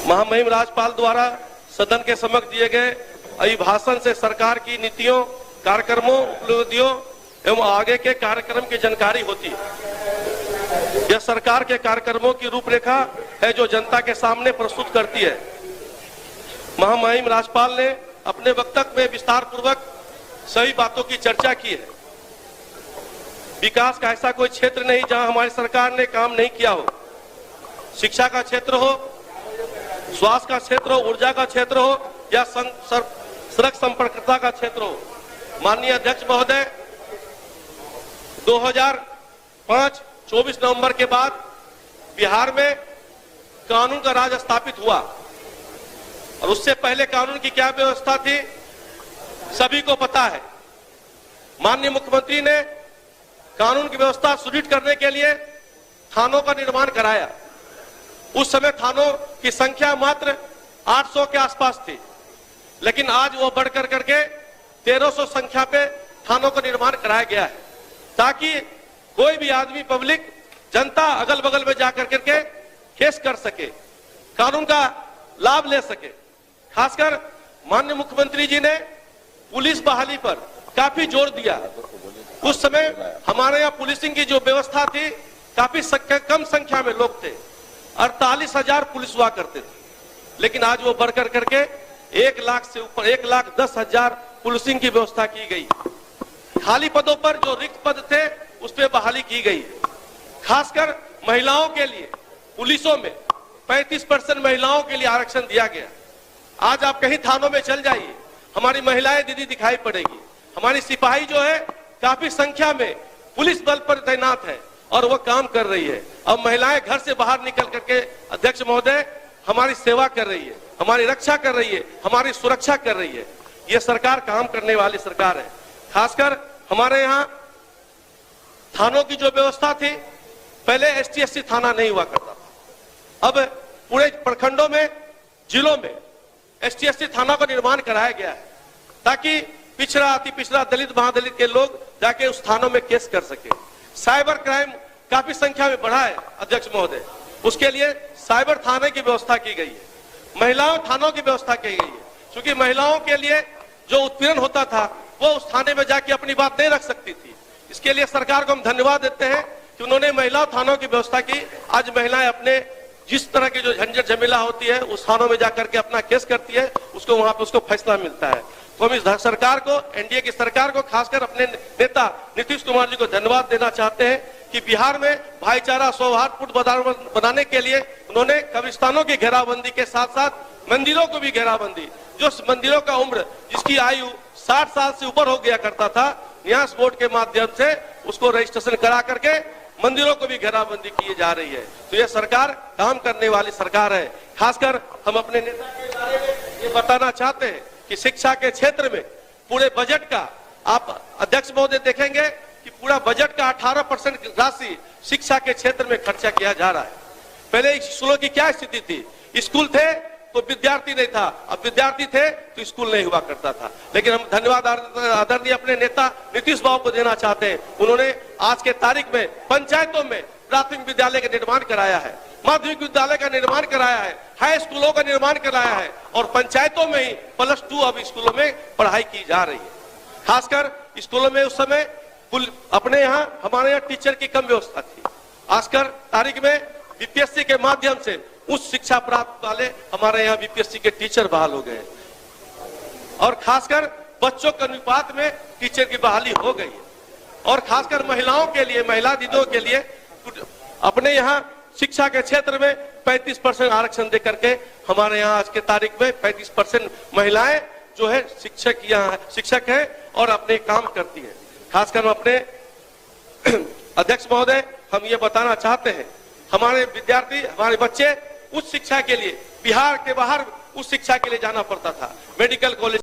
महामहिम राज्यपाल द्वारा सदन के समक्ष दिए गए अभिभाषण से सरकार की नीतियों, कार्यक्रमों, उपलब्धियों एवं आगे के कार्यक्रम की जानकारी होती है। यह सरकार के कार्यक्रमों की रूपरेखा है जो जनता के सामने प्रस्तुत करती है। महामहिम राज्यपाल ने अपने वक्तव्य में विस्तार पूर्वक सभी बातों की चर्चा की है। विकास का ऐसा कोई क्षेत्र नहीं जहां हमारी सरकार ने काम नहीं किया हो। शिक्षा का क्षेत्र हो, स्वास्थ्य का क्षेत्र हो, ऊर्जा का क्षेत्र हो या सड़क संपर्कता का क्षेत्र हो। माननीय अध्यक्ष महोदय, 2005-24 नवंबर के बाद बिहार में कानून का राज स्थापित हुआ और उससे पहले कानून की क्या व्यवस्था थी सभी को पता है। माननीय मुख्यमंत्री ने कानून की व्यवस्था सुदृढ़ करने के लिए थानों का निर्माण कराया। उस समय थानों की संख्या मात्र 800 के आसपास थी, लेकिन आज वो बढ़कर करके 1300 संख्या पे थानों का निर्माण कराया गया है, ताकि कोई भी आदमी, पब्लिक, जनता अगल बगल में जाकर करके केस कर सके, कानून का लाभ ले सके। खासकर माननीय मुख्यमंत्री जी ने पुलिस बहाली पर काफी जोर दिया। उस समय हमारे यहाँ पुलिसिंग की जो व्यवस्था थी, काफी कम संख्या में लोग थे, 48,000 पुलिस हुआ करते थे, लेकिन आज वो बढ़कर करके 1 लाख से ऊपर 1,10,000 पुलिसिंग की व्यवस्था की गई। खाली पदों पर जो रिक्त पद थे उस पर बहाली की गई। खासकर महिलाओं के लिए पुलिसों में 35% महिलाओं के लिए आरक्षण दिया गया। आज आप कहीं थानों में चल जाइए, हमारी महिलाएं दीदी दिखाई पड़ेगी। हमारी सिपाही जो है काफी संख्या में पुलिस बल पर तैनात है और वो काम कर रही है। अब महिलाएं घर से बाहर निकल करके अध्यक्ष महोदय हमारी सेवा कर रही है, हमारी रक्षा कर रही है, हमारी सुरक्षा कर रही है। ये सरकार काम करने वाली सरकार है। खासकर हमारे यहाँ थानों की जो व्यवस्था थी, पहले ST/SC थाना नहीं हुआ करता था, अब पूरे प्रखंडों में, जिलों में ST/SC थाना का निर्माण कराया गया है, ताकि पिछड़ा, अति पिछड़ा, दलित, महादलित के लोग जाके उस थानों में केस कर सके। साइबर क्राइम काफी संख्या में बढ़ा है अध्यक्ष महोदय, उसके लिए साइबर थाने की व्यवस्था की गई है, महिलाओं थानों की व्यवस्था की गई है, क्योंकि महिलाओं के लिए जो उत्पीड़न होता था वो उस थाने में जाके अपनी बात नहीं रख सकती थी। इसके लिए सरकार को हम धन्यवाद देते हैं कि उन्होंने महिला थानों की व्यवस्था की। आज महिलाएं अपने जिस तरह की जो झंझट झमेला होती है उस थानों में जाकर के अपना केस करती है, उसको वहां पर उसको फैसला मिलता है। तो हम इस सरकार को, एनडीए की सरकार को, खासकर अपने नेता नीतीश कुमार जी को धन्यवाद देना चाहते हैं कि बिहार में भाईचारा सौहार्दपूर्ण बनाने के लिए उन्होंने कब्रिस्तानों की घेराबंदी के साथ साथ मंदिरों को भी घेराबंदी, जो मंदिरों का उम्र जिसकी आयु 60 साल से ऊपर हो गया करता था, न्यास बोर्ड के माध्यम से उसको रजिस्ट्रेशन करा करके मंदिरों को भी घेराबंदी की जा रही है। तो यह सरकार काम करने वाली सरकार है। खासकर हम अपने नेता के बारे में ये बताना चाहते हैं कि शिक्षा के क्षेत्र में पूरे बजट का, आप अध्यक्ष महोदय देखेंगे कि पूरा बजट का 18% राशि शिक्षा के क्षेत्र में खर्चा किया जा रहा है। पहले स्कूलों की क्या स्थिति थी? स्कूल थे तो विद्यार्थी नहीं था, अब विद्यार्थी थे तो स्कूल नहीं हुआ करता था। लेकिन हम धन्यवाद आदरणीय अपने नेता नीतीश बाबू को देना चाहते हैं, उन्होंने आज के तारीख में पंचायतों में प्राथमिक विद्यालय का निर्माण कराया है, माध्यमिक विद्यालय का निर्माण कराया है, हाई स्कूलों का निर्माण कराया है और पंचायतों में ही +2 अब स्कूलों में पढ़ाई की जा रही है। खासकर स्कूलों में उस समय अपने यहाँ, हमारे यहाँ टीचर की कम व्यवस्था थी। आजकल तारीख में बीपीएससी के माध्यम से उच्च शिक्षा प्राप्त वाले हमारे यहाँ बीपीएससी के टीचर बहाल हो गए और खासकर बच्चों के अनुपात में टीचर की बहाली हो गई है। और खासकर महिलाओं के लिए, महिला दीदियों के लिए अपने यहाँ शिक्षा के क्षेत्र में 35% आरक्षण दे करके हमारे यहाँ आज के तारीख में 35% महिलाएं जो है शिक्षक है और अपने काम करती है। खासकर अपने अध्यक्ष महोदय हम ये बताना चाहते हैं, हमारे विद्यार्थी, हमारे बच्चे उच्च शिक्षा के लिए बिहार के बाहर उच्च शिक्षा के लिए जाना पड़ता था, मेडिकल कॉलेज